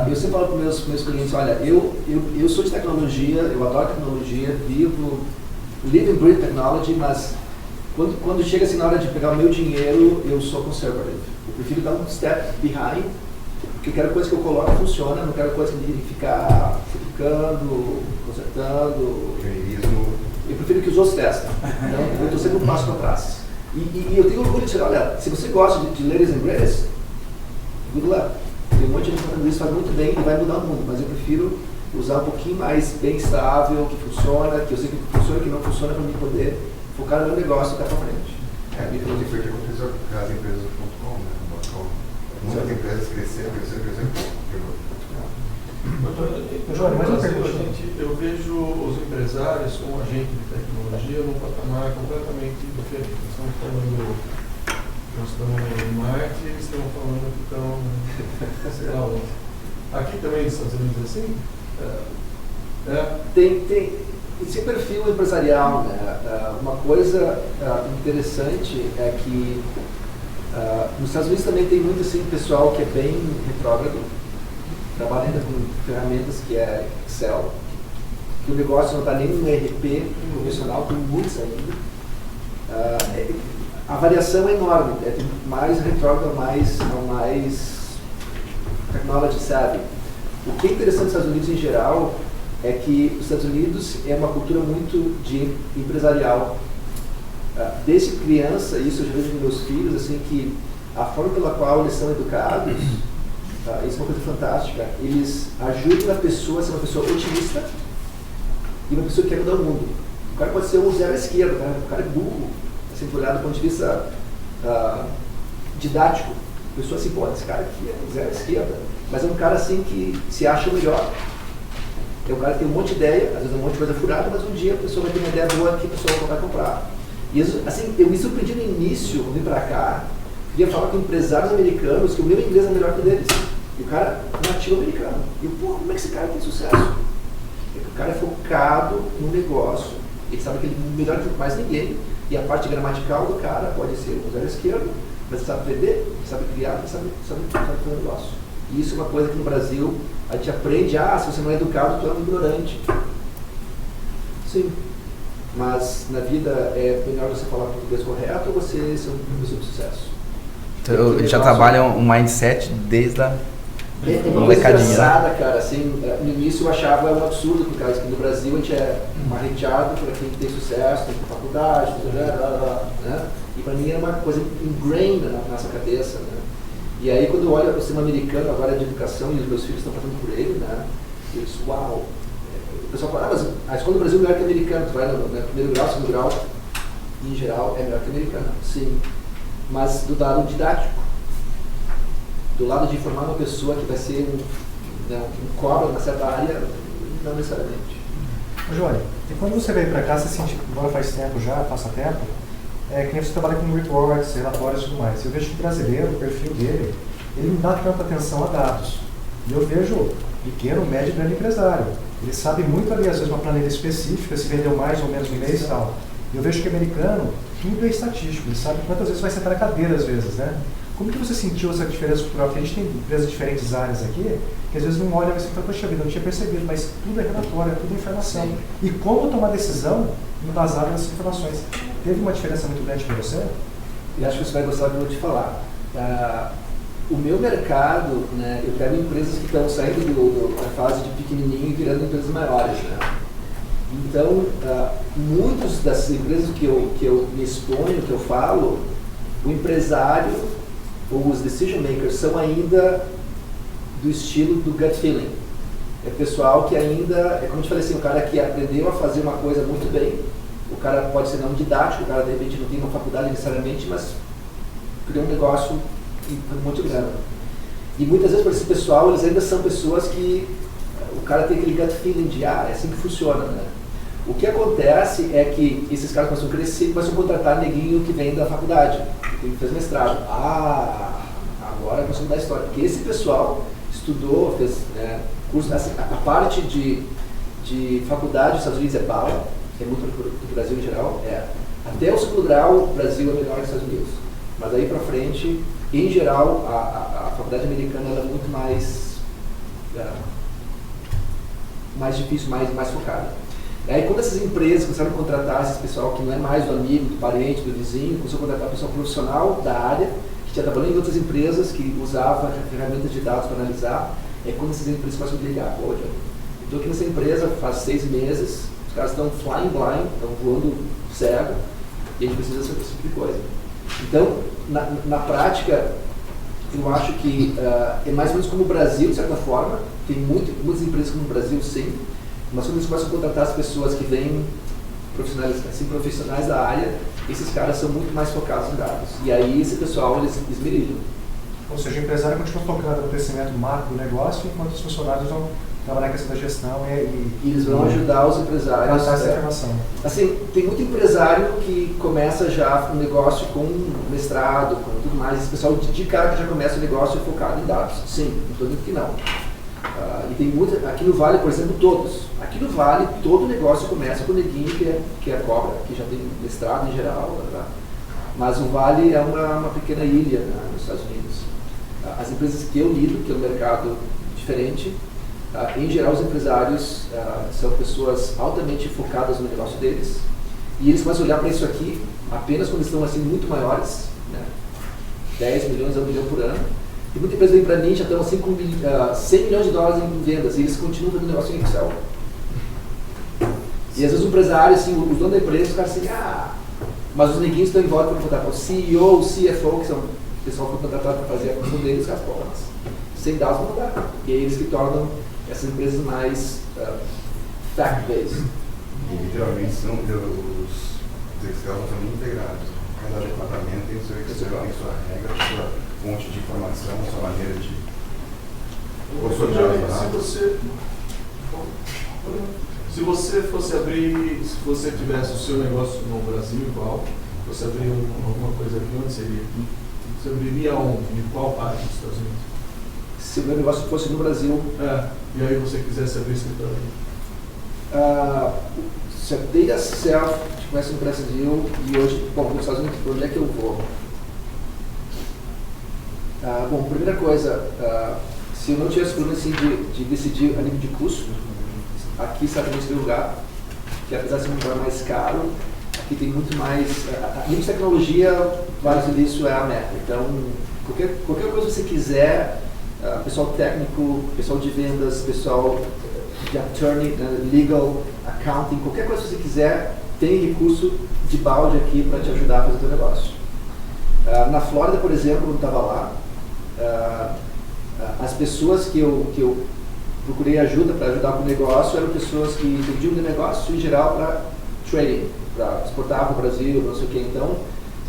eu sempre falo para os meus clientes, olha, eu sou de tecnologia, eu adoro tecnologia, live and breathe technology, mas quando chega assim na hora de pegar o meu dinheiro, eu sou conservative. Eu prefiro dar um step behind, porque eu quero coisa que eu coloco que funciona, não quero coisa que tem que ficar certificando, consertando. Eu prefiro que os outros testem. Então, eu estou sempre um passo para trás. E eu tenho orgulho de dizer, olha, se você gosta de ladies and greatest, good luck. Tem um monte de gente fazendo isso, faz muito bem e vai mudar o mundo, mas eu prefiro usar um pouquinho mais bem estável, que funciona, que eu sei que funciona, que não funciona, para mim poder focar no meu negócio e ficar para frente. Inclusive foi o que aconteceu com as empresas.com, né? Muitas empresas cresceram. Eu vejo os empresários como agente de tecnologia num patamar completamente diferente. Nós estamos em Marte e eles estão falando que estão, sei lá onde. Aqui também nos Estados Unidos assim? Tem esse perfil empresarial, né? Uma coisa interessante é que nos Estados Unidos também tem muito assim, pessoal que é bem retrógrado, trabalha ainda com ferramentas que é Excel, que o negócio não está nem no ERP profissional, tem muitos ainda. A variação é enorme, tem mais retrógrado, mais technology savvy. O que é interessante nos Estados Unidos em geral é que os Estados Unidos é uma cultura muito de empresarial. Desde criança, isso eu já vejo nos meus filhos, assim, que a forma pela qual eles são educados, isso é uma coisa fantástica, eles ajudam a pessoa a ser uma pessoa otimista e uma pessoa que quer mudar o mundo. O cara pode ser um zero à esquerda, o cara é burro, assim, olhado do ponto de vista didático. A pessoa assim, pô, esse cara aqui é um zero à esquerda, mas é um cara assim que se acha o melhor. É um cara que tem um monte de ideia, às vezes um monte de coisa furada, mas um dia a pessoa vai ter uma ideia boa que a pessoa vai comprar. E assim, eu me surpreendi no início, quando vim pra cá, ia falar com empresários americanos que o meu inglês é melhor que o deles. E o cara é nativo americano. E eu, pô, como é que esse cara tem sucesso? É que o cara é focado no negócio. Ele sabe que ele é melhor que mais ninguém. E a parte gramatical do cara pode ser um zero esquerdo, mas ele sabe vender, sabe criar, sabe fazer negócio. E isso é uma coisa que no Brasil a gente aprende, se você não é educado, tu é um ignorante. Sim. Mas na vida é melhor você falar português correto ou você ser uma pessoa de sucesso? Então, ele já trabalha um mindset desde a É uma coisa engraçada, cara, assim, no início eu achava um absurdo, por causa que no Brasil a gente é marreteado para quem tem sucesso, tem faculdade, né? E para mim era uma coisa ingrained na nossa cabeça, né? E aí quando eu olho o sistema americano agora de educação e os meus filhos estão passando por ele, né? Eu disse, uau! O pessoal fala, mas a escola do Brasil é melhor que a americana, tu vai no primeiro grau, segundo grau, em geral é melhor que a americana, sim. Mas do lado didático, do lado de formar uma pessoa que vai ser um cobra numa certa área, não necessariamente. Johnny, e quando você veio para cá, você sentiu, agora faz tempo já, passa tempo, que nem você trabalha com reports, relatórios e tudo mais. Eu vejo que o brasileiro, o perfil dele, ele não dá tanta atenção a dados. E eu vejo pequeno, médio e grande empresário. Ele sabe muito ali, às vezes, uma planilha específica, se vendeu mais ou menos no mês e tal. Eu vejo que o americano, tudo é estatístico, ele sabe quantas vezes vai sentar na cadeira, às vezes, né? Como que você sentiu essa diferença cultural? Porque a gente tem empresas de diferentes áreas aqui, que às vezes não olham assim e falam, poxa vida, não tinha percebido, mas tudo é relatório, tudo é informação. Sim. E como tomar decisão embasada nessas informações? Teve uma diferença muito grande para você? E acho que você vai gostar do que eu vou te falar. O meu mercado, né, eu pego empresas que estão saindo da fase de pequenininho e virando empresas maiores, né? Então, muitas das empresas que eu me exponho, que eu falo, o empresário ou os decision makers são ainda do estilo do gut feeling. É pessoal que ainda, é como eu te falei assim, o cara que aprendeu a fazer uma coisa muito bem, o cara pode ser não didático, o cara de repente não tem uma faculdade necessariamente, mas criou um negócio muito grande. E muitas vezes para esse pessoal, eles ainda são pessoas que o cara tem aquele gut feeling de, é assim que funciona, né? O que acontece é que esses caras começam a crescer e começam a contratar neguinho que vem da faculdade, que fez mestrado. Agora nós vamos dar história. Porque esse pessoal estudou, fez curso, assim, a parte de faculdade dos Estados Unidos é bala, que é muito do Brasil em geral, até o segundo grau o Brasil é melhor que os Estados Unidos. Mas daí para frente, em geral, a faculdade americana ela é muito mais difícil, mais focada. E aí quando essas empresas começaram a contratar esse pessoal que não é mais do amigo, do parente, do vizinho, começou a contratar pessoal profissional da área, que já trabalhou em outras empresas, que usava ferramentas de dados para analisar, é quando essas empresas começam a ligar, eu estou aqui nessa empresa faz 6 meses, os caras estão flying blind, estão voando cego, e a gente precisa desse tipo de coisa. Então, na prática, eu acho que é mais ou menos como o Brasil, de certa forma, tem muitas empresas como o Brasil, sim, mas quando eles começam a contratar as pessoas que vêm profissionais da área, esses caras são muito mais focados em dados. E aí esse pessoal, eles esmerilham. Ou seja, o empresário continua focado no crescimento macro do negócio, enquanto os funcionários vão trabalhar com essa gestão e eles vão ajudar os empresários. Passar essa informação. Assim, tem muito empresário que começa já um negócio com mestrado, com tudo mais. Esse pessoal de cara que já começa o negócio focado em dados. Sim, não estou dizendo que não. E tem muito, aqui no Vale, por exemplo, todos. Aqui no Vale, todo negócio começa com o neguinho que é cobra, que já tem mestrado em geral. Mas o Vale é uma pequena ilha, né, nos Estados Unidos. As empresas que eu lido, que é um mercado diferente, em geral os empresários são pessoas altamente focadas no negócio deles. E eles começam a olhar para isso aqui apenas quando estão assim muito maiores, né, 10 milhões a 1 milhão por ano. E muita empresa vem para mim, já estão assim com 100 milhões de dólares em vendas, e eles continuam fazendo negócio em Excel. E às vezes o empresário, assim, o dono da empresa, os caras assim, mas os neguinhos estão em volta para contratar o CEO, o CFO, que são o pessoal que foi contratado para fazer a função deles, os caras, mas sem dados não dá. E é eles que tornam essas empresas mais fact-based. E literalmente são os Excel não são nem integrados. Cada departamento tem o seu Excel, tem sua regra, sua fonte de informação, sua maneira de... Se você fosse abrir, se você tivesse o seu negócio no Brasil igual, você abrir alguma coisa aqui, onde seria? Você abriria onde? Em qual parte dos Estados Unidos? Se o meu negócio fosse no Brasil... e aí você quisesse abrir escritório? Se a Data Self começa no Brasil e hoje, nos Estados Unidos, onde é que eu vou? Primeira coisa, se eu não tivesse problema assim, de decidir a nível de custo, aqui certamente tem lugar, que apesar de ser um lugar mais caro, aqui tem muito mais. A nível de tecnologia, Vale do Silício é a meta. Então, qualquer coisa que você quiser, pessoal técnico, pessoal de vendas, pessoal de attorney, legal, accounting, qualquer coisa que você quiser, tem recurso de balde aqui para te ajudar a fazer o seu negócio. Na Flórida, por exemplo, quando estava lá, as pessoas que eu procurei ajuda para ajudar com o negócio eram pessoas que entendiam de negócio em geral para trading, para exportar para o Brasil, não sei o que. Então,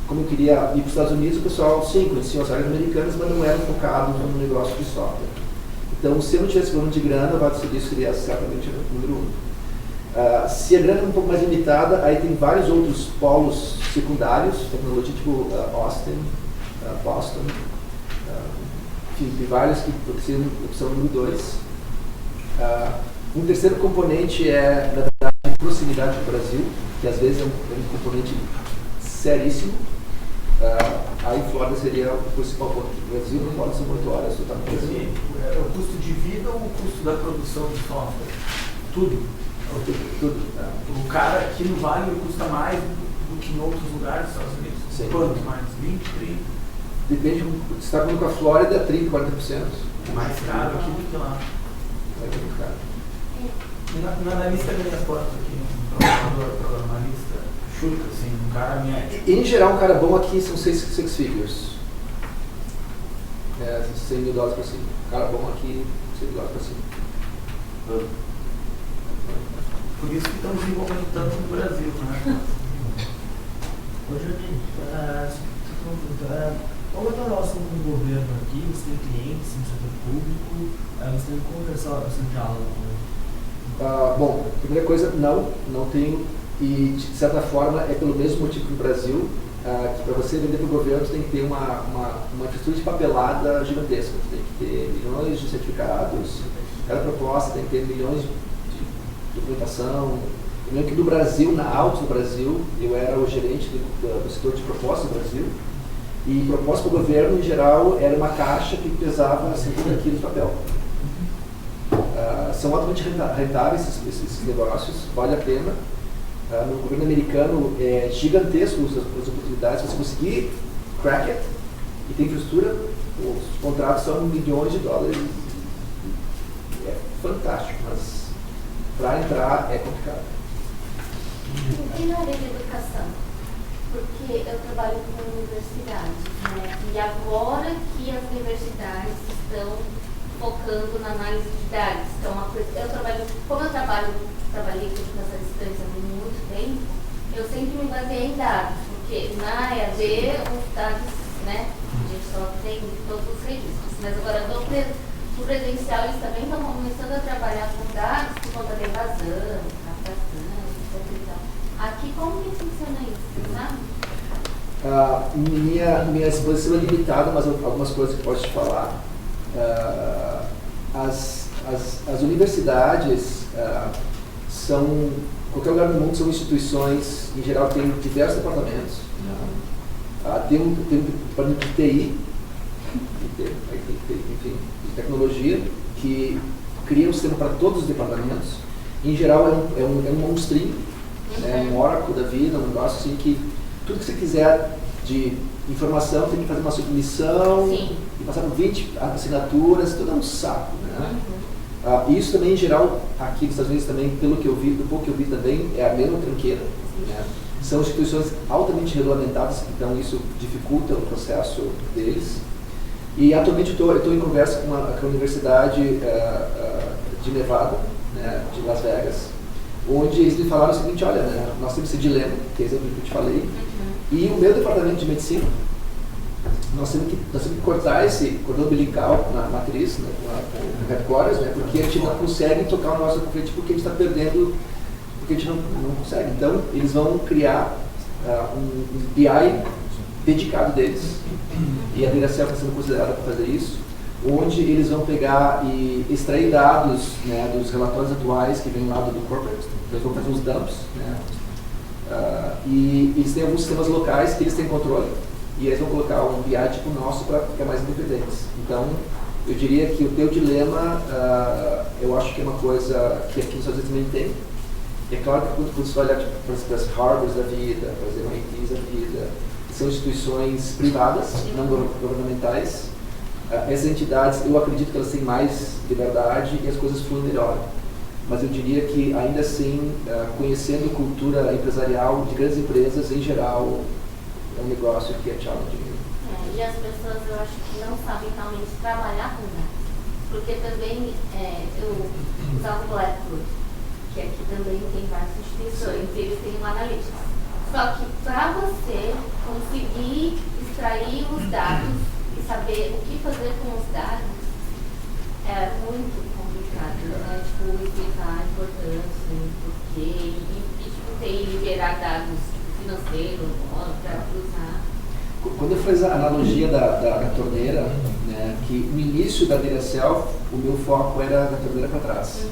como eu queria ir para os Estados Unidos, o pessoal, sim, conhecia as áreas americanas, mas não eram focados no negócio de software. Então, se eu não tivesse problema de grana, o Vale do Silício seria certamente o número 1. Se a grana é um pouco mais limitada, aí tem vários outros polos secundários, tecnologia tipo Austin, Boston, enfim, tem vários que seriam opção número 2. Um terceiro componente é, na verdade, proximidade do Brasil, que às vezes é um componente seríssimo. Aí Flórida seria o principal ponto. O Brasil não pode ser 8 horas totalmente assim. É o custo de vida ou o custo da produção de software? Tudo. Tudo. O cara aqui no Vale custa mais do que em outros lugares dos Estados Unidos? Sim. Quanto mais? 20, 30? Depende, você está falando com a Flórida, 30%, 40%. Mais caro aqui do que lá. É muito caro. Na analista ganha quanto aqui? Um programador, chuta, assim, um cara médio. Em geral, um cara bom aqui são six figures. $100 mil para cima. Um cara bom aqui, $100 para cima. Por isso que estamos desenvolvendo tanto no Brasil, né? Hoje eu tenho qual é a relação com o governo aqui? Você tem clientes no setor público? Você tem como essa diálogo? Bom, primeira coisa, não tenho. E de certa forma é pelo mesmo motivo que no Brasil, que para você vender para o governo você tem que ter uma infraestrutura de papelada gigantesca. Você tem que ter milhões de certificados, cada proposta tem que ter milhões de documentação. Eu lembro que no Brasil, na Altos do Brasil, eu era o gerente do setor de propostas do Brasil. E proposta para o governo, em geral, era uma caixa que pesava 50 quilos de papel. São altamente rentáveis esses negócios, vale a pena. No governo americano é gigantesco as oportunidades. Se você conseguir crack it e tem infraestrutura, os contratos são milhões de dólares. É fantástico, mas para entrar é complicado. E na área de educação? Porque eu trabalho com universidades, né? E agora que as universidades estão focando na análise de dados, então como eu trabalhei com educação à distância há muito tempo, eu sempre me baseei em dados, porque na EAD os dados, né, a gente só tem todos os registros, mas agora no presencial eles também estão começando a trabalhar com dados por conta da evasão, captação, etc. Aqui como que funciona isso, sabe? Minha exposição é limitada, mas algumas coisas que eu posso te falar. As universidades são, qualquer lugar do mundo, são instituições, em geral tem diversos departamentos. Tem um departamento de TI, enfim, de tecnologia, que cria um sistema para todos os departamentos. Em geral é um monstrinho, um Oracle da vida, um negócio assim que tudo que você quiser de informação tem que fazer uma submissão. Sim. E passar por 20 assinaturas, tudo é um saco, né? Isso também, em geral, aqui nos Estados Unidos também, pelo que eu vi, do pouco que eu vi também, é a mesma tranqueira. Né? São instituições altamente regulamentadas, então isso dificulta o processo deles. E atualmente eu estou em conversa com a Universidade de Nevada, né, de Las Vegas, onde eles me falaram o seguinte: olha, né, nós temos esse dilema, que é o exemplo que eu te falei, e o meu departamento de medicina, nós temos que cortar esse cordão umbilical na matriz, né, com headquarters, né, porque a gente não consegue tocar o nosso concorrente, porque a gente está perdendo, porque a gente não consegue. Então, eles vão criar um BI dedicado deles, e a direção está sendo considerada para fazer isso, onde eles vão pegar e extrair dados, né, dos relatórios atuais que vêm lá do corporate, eles vão fazer uns dumps, né, e eles têm alguns sistemas locais que eles têm controle, e eles vão colocar um BI tipo nosso para ficar mais independentes. Então, Eu diria que o teu dilema, eu acho que é uma coisa que aqui nos Estados Unidos também tem. É claro que quando você vai olhar tipo, para as Harvards da vida, para as MITs da vida, são instituições privadas, não governamentais. Essas entidades, eu acredito que elas têm mais liberdade e as coisas fluem melhor. Mas eu diria que, ainda assim, conhecendo a cultura empresarial de grandes empresas, em geral, é um negócio que é challenging. E as pessoas, eu acho que não sabem realmente trabalhar com dados. Porque também, eu usava o Blackboard, que aqui também tem várias instituições, e eles têm um analista. Só que para você conseguir extrair os dados e saber o que fazer com os dados, é muito complicado, né? Tipo, explicar a importância, o porquê, e liberar dados financeiros para usar. Quando eu fiz a analogia da torneira, né, que no início da DSL, o meu foco era da torneira para trás.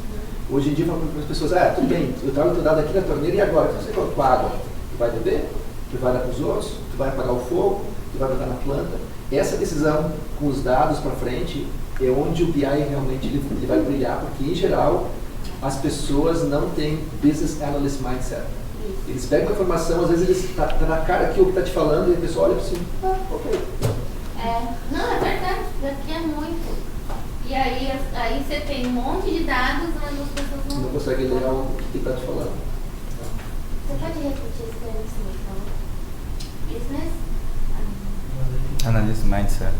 Hoje em dia, eu falo para as pessoas, tudo bem, eu trago o teu dado aqui na torneira e agora? Você quanto água? Tu vai beber? Tu vai dar para os outros? Tu vai apagar o fogo? Tu vai botar na planta? Essa decisão com os dados para frente é onde o BI realmente ele vai brilhar, porque em geral as pessoas não têm business analyst mindset. Eles pegam a informação, às vezes eles tá na cara aqui o que está te falando e a pessoa olha assim, ok. Não, é verdade, daqui é muito. E aí você tem um monte de dados, mas as pessoas não conseguem ler o que está te falando. Você pode repetir esse termo que você me falou? Business? Analyst mindset.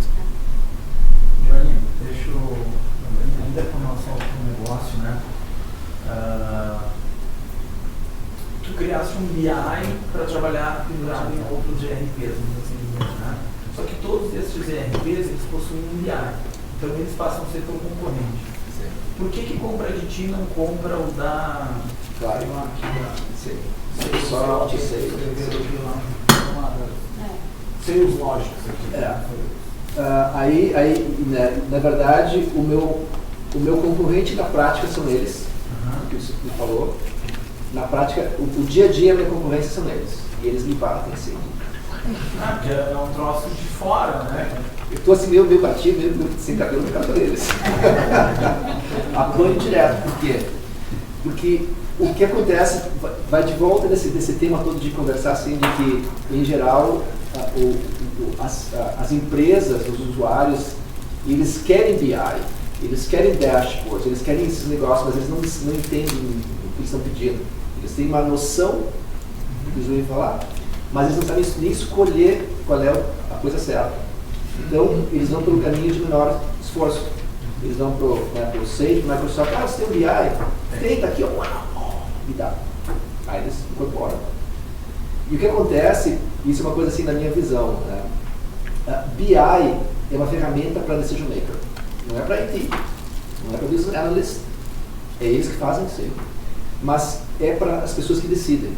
Joaninha, deixa eu, ainda com relação ao negócio, né? Tu criaste um BI para trabalhar pendurado em outros ERPs, assim dizer, né? Só que todos esses ERPs, eles possuem um BI, então eles passam a ser teu concorrente. Sim. Por que compra de ti não compra o da... Claro. Sim. Microsoft, Sales lógicos aqui. Aí né, na verdade, o meu concorrente na prática são eles, que você me falou. Na prática, o dia a dia, a minha concorrência são eles. E eles me batem, assim. Porque é um troço de fora, né? Eu tô assim, meio batido, meio sem cabelo no cabelo deles. Apanho direto. Por quê? Porque o que acontece, vai de volta desse tema todo de conversar, assim, de que, em geral, as empresas, os usuários, eles querem BI, eles querem dashboards, eles querem esses negócios, mas eles não entendem o que eles estão pedindo. Eles têm uma noção do que eles vão falar, mas eles não sabem nem escolher qual é a coisa certa. Então, eles vão pelo caminho de menor esforço. Eles vão para o Sage, para o Microsoft, você tem um BI? Tem, tá aqui, me dá. Aí eles incorporam. E o que acontece, isso é uma coisa assim na minha visão, né? BI é uma ferramenta para decision maker, não é para IT, não é para business analyst, é eles que fazem isso aí, mas é para as pessoas que decidem.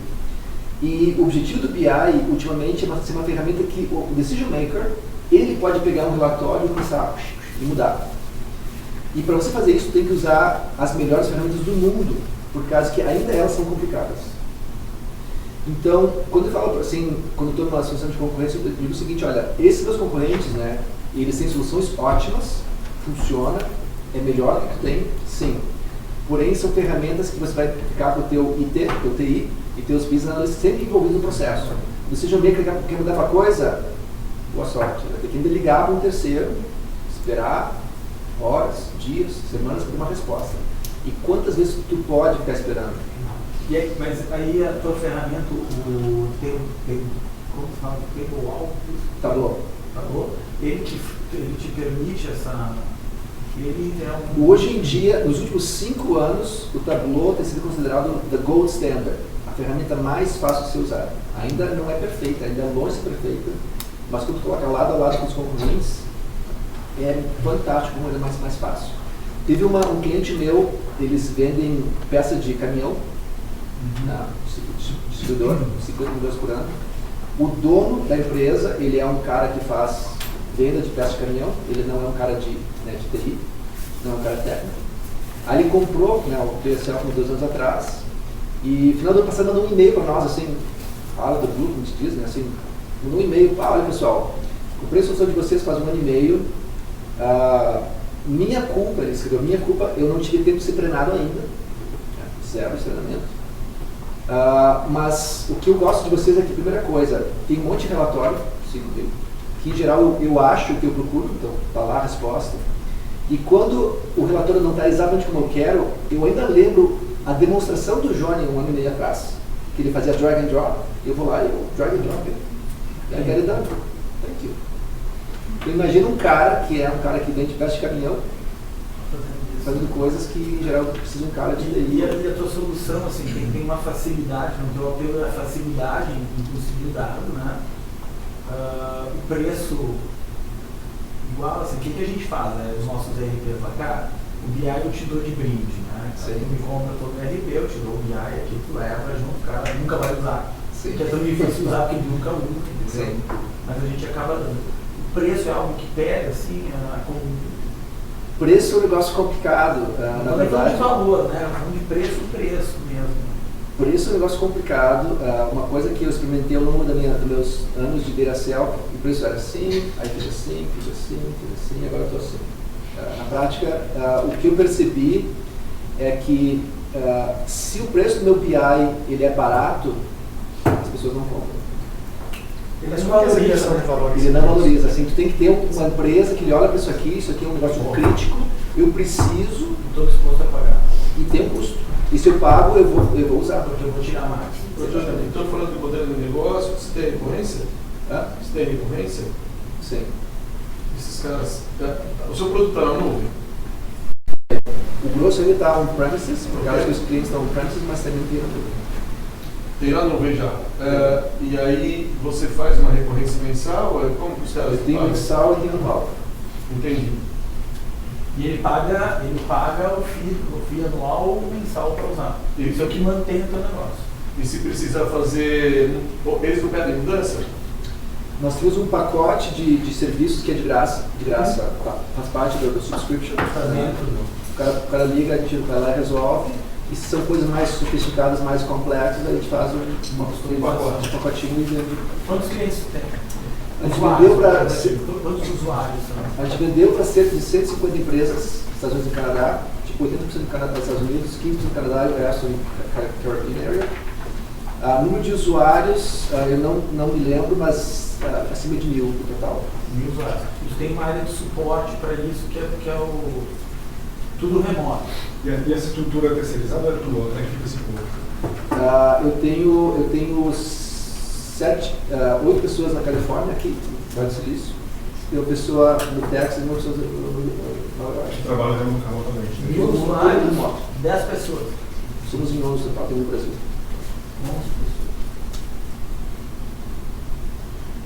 E o objetivo do BI, ultimamente, é ser uma ferramenta que o decision maker, ele pode pegar um relatório e começar e mudar. E para você fazer isso, tem que usar as melhores ferramentas do mundo, por causa que ainda elas são complicadas. Então, quando eu falo assim, quando eu estou numa situação de concorrência, eu digo o seguinte, olha, esses meus concorrentes, né, eles têm soluções ótimas, funciona, é melhor do que tu tem, sim. Porém, são ferramentas que você vai ficar com o teu IT, teu TI e teus business analysts sempre envolvidos no processo. Você já meio que quer mudar uma coisa, boa sorte, vai ter que ainda ligar para um terceiro, esperar horas, dias, semanas para ter uma resposta. E quantas vezes tu pode ficar esperando? E aí, mas aí a tua ferramenta, o teu como se fala? Tableau, ele te permite essa... Hoje em dia, nos últimos 5 anos, o Tableau tem sido considerado the gold standard, a ferramenta mais fácil de ser usada. Ainda não é perfeita, ainda é longe de ser perfeita, mas quando tu coloca lado a lado com os concorrentes, é fantástico, como é mais fácil. Teve um cliente meu, eles vendem peça de caminhão, distribuidor, 50 milhões por ano. O dono da empresa, ele é um cara que faz venda de peça de caminhão, ele não é um cara de TI, não é um cara técnico. Aí ele comprou o DSL há 2 anos atrás, e no final do ano passado mandou um e-mail para nós, assim, fala do grupo, como se diz, né, assim, mandou um e-mail, olha pessoal, comprei a solução de vocês faz 1 ano e meio, minha culpa, ele escreveu, minha culpa, eu não tive tempo de ser treinado ainda, zero treinamento. Mas o que eu gosto de vocês é que, primeira coisa, tem um monte de relatório, que em geral eu acho o que eu procuro, então está lá a resposta. E quando o relatório não está exatamente como eu quero, eu ainda lembro a demonstração do Johnny 1 ano e meio atrás, que ele fazia drag and drop, eu vou lá e eu drag and drop ele. E aí ele dá, thank you. Eu imagino um cara que vem de peça de caminhão, fazendo coisas que em geral precisa de um cara de TI. E a tua solução, assim, tem uma facilidade, no teu apelo é facilidade em conseguir o dado, né? O preço igual, assim, o que a gente faz, né? Os nossos RPs lá, cara, o BI eu te dou de brinde, né? Você me compra todo o RP, eu te dou o BI aqui, tu leva junto, o cara nunca vai usar. Que é tão difícil usar porque ele nunca usa, entendeu? Mas a gente acaba dando. O preço é algo que pega, assim, preço é um negócio complicado, na verdade. Não é de valor, né? Falando de preço mesmo. Preço é um negócio complicado. Uma coisa que eu experimentei ao longo dos meus anos de Veracel, o preço era assim, aí fiz assim, agora eu estou assim. Na prática, o que eu percebi é que se o preço do meu BI ele é barato, as pessoas não compram. Ele não valoriza. Ele não valoriza. Assim, tu tem que ter uma empresa que ele olha para isso aqui é um negócio crítico, eu preciso. Estou disposto a pagar. E tem um custo. E se eu pago, eu vou usar. Porque eu vou tirar mais. Estou falando do modelo de negócio, você tem recorrência? Você tem recorrência? Sim. Esses caras. O seu produto está na nuvem? O grosso ele está on-premises, por causa que os clientes estão on-premises, mas também tem na nuvem. Tem lá no nuvem já. E aí você faz uma recorrência mensal? Como que os caras tem mensal e tem anual. Entendi. E ele paga o FII anual ou mensal para usar. Isso é o que mantém o teu negócio. E se precisar fazer, eles não pedem mudança? Nós temos um pacote de serviços que é de graça, faz parte do subscription. O cara liga, a gente vai lá e resolve. E se são coisas mais sofisticadas, mais complexas, a gente faz um pacotinho e vende. Quantos clientes tem? A gente vendeu para quantos usuários? A gente vendeu para cerca de 150 empresas nos Estados Unidos e Canadá, tipo 80% do Canadá nos Estados Unidos, 15% do Canadá e o resto em Caribbean Area. Número de usuários, eu não me lembro, mas acima de 1.000 no total. 1.000 usuários. Tu tem uma área de suporte para isso, que é o tudo remoto. E essa estrutura terceirizada é tua? Como é que fica esse povo? Eu tenho 8 pessoas na Califórnia, aqui, no Vale do Silício. Tem uma pessoa no Texas e uma pessoa no Nova York. Trabalha remotamente. 1.000 usuários, 10 pessoas. Somos em 11 total, tem no Brasil. 11 pessoas.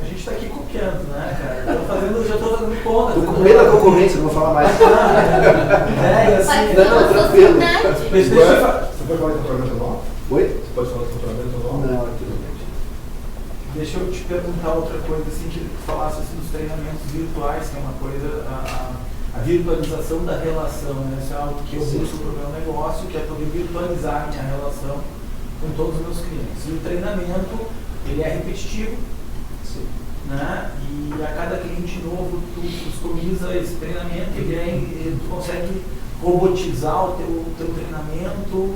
A gente está aqui copiando, né, cara? Já estou fazendo conta. Estou com medo da concorrência, não vou falar mais. Assim. Não, tranquilo. Você pode falar de faturamento anual? Oi? Você pode falar de faturamento anual? Não, naturalmente. Deixa eu te perguntar outra coisa, assim, que tu falasse assim, dos treinamentos virtuais, que é uma coisa, a virtualização da relação, né? Isso é algo que eu busco para o meu negócio, que é poder virtualizar a minha relação com todos os meus clientes. E o treinamento, ele é repetitivo, né? E a cada cliente novo, tu customiza esse treinamento e tu consegue robotizar o teu treinamento.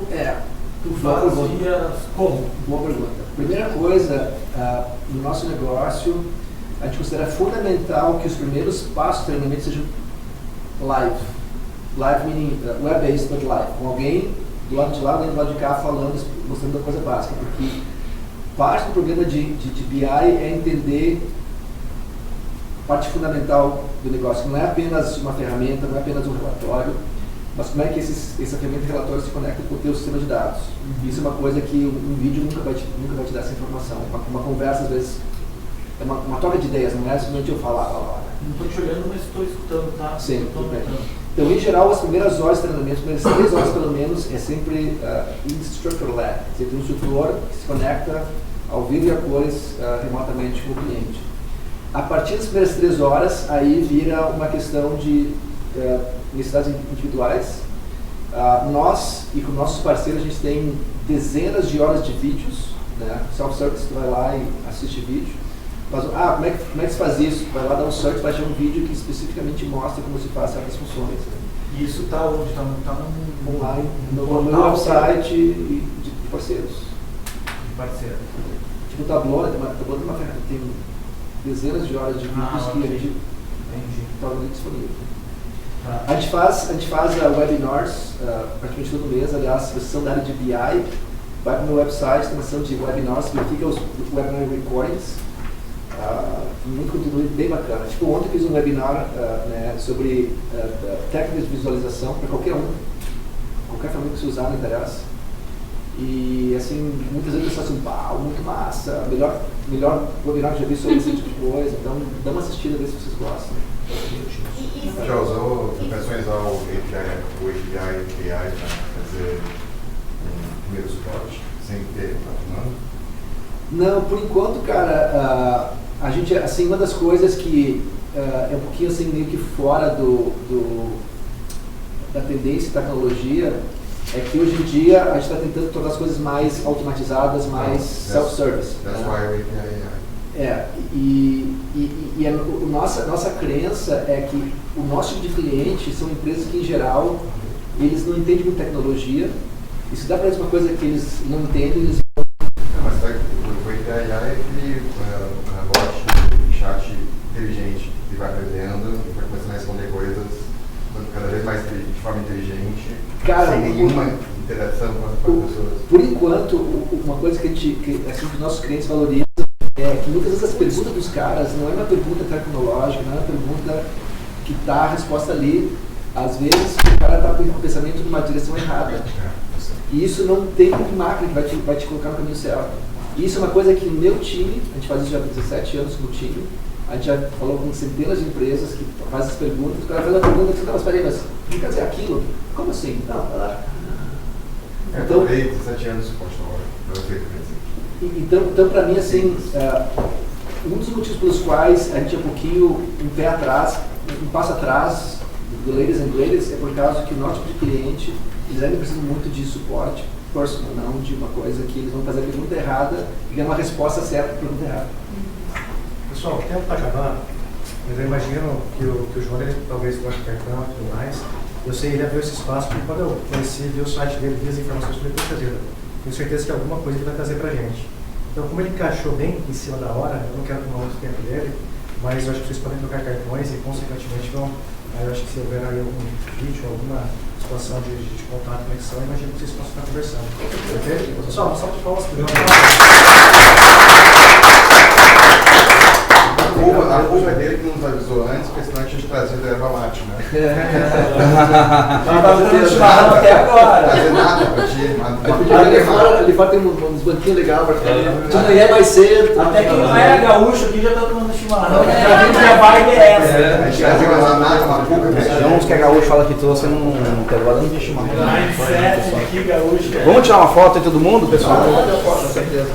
Tu fazia como? Boa pergunta. Primeira coisa, no nosso negócio, a gente considera fundamental que os primeiros passos do treinamento sejam live. Live meaning web-based, but live. Com alguém do lado de lá, alguém do lado de cá falando, mostrando a coisa básica. Porque parte do problema de BI é entender a parte fundamental do negócio. Não é apenas uma ferramenta, não é apenas um relatório, mas como é que essa ferramenta de relatório se conecta com o teu sistema de dados. Isso é uma coisa que um vídeo nunca vai te dar essa informação. Uma conversa, às vezes, é uma troca de ideias, não é simplesmente eu falar. Não estou te olhando, mas estou escutando, tá? Sim, tudo bem. Então, em geral, as primeiras horas de treinamento, as primeiras 3 horas pelo menos, é sempre instructor led. Você tem um instrutor que se conecta ao vivo e a cores remotamente com o cliente. A partir das primeiras 3 horas, aí vira uma questão de necessidades individuais. Nós e com nossos parceiros, a gente tem dezenas de horas de vídeos, né? Self-service, tu vai lá e assiste vídeo. como é que se faz isso? Vai lá dar um search, vai achar um vídeo que especificamente mostra como se faz certas funções. Né? E isso está onde? Está no Online, no portal, website de parceiros. de parceiro. Tipo o Tableau, tem dezenas de horas de vídeos que a gente torna disponível. Tá. A gente faz webinars praticamente todo mês. Aliás, se vocês são da área de BI, vai para o meu website, tem uma seção de webinars, verifica os webinar recordings. Muito conteúdo bem bacana. Tipo, ontem eu fiz um webinar né, sobre técnicas de visualização para qualquer ferramenta que você usar, não interessa. E assim, muitas vezes eu assim, muito massa, melhor webinar que já vi sobre esse tipo de coisa. Então, dá uma assistida, ver se vocês gostam. Já usou, pensou em usar o API para fazer um primeiro suporte, sem ter comando? Não, por enquanto, cara, a gente, assim, uma das coisas que é um pouquinho assim, meio que fora da tendência e tecnologia, é que hoje em dia a gente está tentando tornar as coisas mais automatizadas, mais self-service. That's why we Nossa crença é que o nosso tipo de cliente são empresas que, em geral, eles não entendem muito tecnologia, e se dá para eles uma coisa que eles não entendem, eles... Mas o API é aquele bot, chat inteligente, que vai aprendendo e vai começando a responder coisas cada vez mais de forma inteligente, Cara, sem nenhuma interação com as pessoas. Por enquanto, uma coisa que os nossos clientes valorizam é que muitas vezes as perguntas dos caras não é uma pergunta tecnológica, não é uma pergunta que está a resposta ali. Às vezes o cara está com o pensamento numa direção errada. E isso não tem máquina que vai te colocar no caminho certo. E isso é uma coisa que no meu time, a gente faz isso já há 17 anos no time, a gente já falou com centenas de empresas que fazem as perguntas, o cara faz a pergunta e mas peraí, mas o que quer dizer aquilo? Como assim? Não, Então, eu trabalhei 17 anos de suporte na hora, não sei o que quer dizer. Então para mim, assim, um dos motivos pelos quais a gente é um pouquinho um pé atrás, um passo atrás do ladies and greatest é por causa que o nosso tipo de cliente, eles ainda precisam muito de suporte personal, não de uma coisa que eles vão fazer a pergunta errada e ganhar uma resposta certa para a pergunta errada. Pessoal, o tempo está acabando, mas eu imagino que o João ele, talvez goste de cartão e tudo mais. Eu sei, ele abriu esse espaço porque quando eu conheci, vi o site dele, vi as informações sobre a empresa. Tenho certeza que alguma coisa ele vai trazer para a gente. Então, como ele encaixou bem em cima da hora, eu não quero tomar muito tempo dele, mas eu acho que vocês podem trocar cartões e, consequentemente, vão. Eu acho que se houver aí algum vídeo, alguma situação de contato, conexão, eu imagino que vocês possam estar conversando. Ok? Pessoal, uma salva de palmas para A culpa é dele que não nos avisou antes, porque senão a gente trazia o erva mate, né? Chimarrão até agora. Não fazer nada pra ti, Ali fora tem uns banquinhos legais para ficar. De manhã mais cedo. Até quem não é gaúcho aqui já está tomando chimarrão. Já vem que a vibe é essa. A gente trazia uma culpa. Tem uns que a gaúcho fala que trouxe não quer levar dando de chimarrão. Mindset aqui, gaúcho. Vamos tirar uma foto aí todo mundo, pessoal? Com certeza.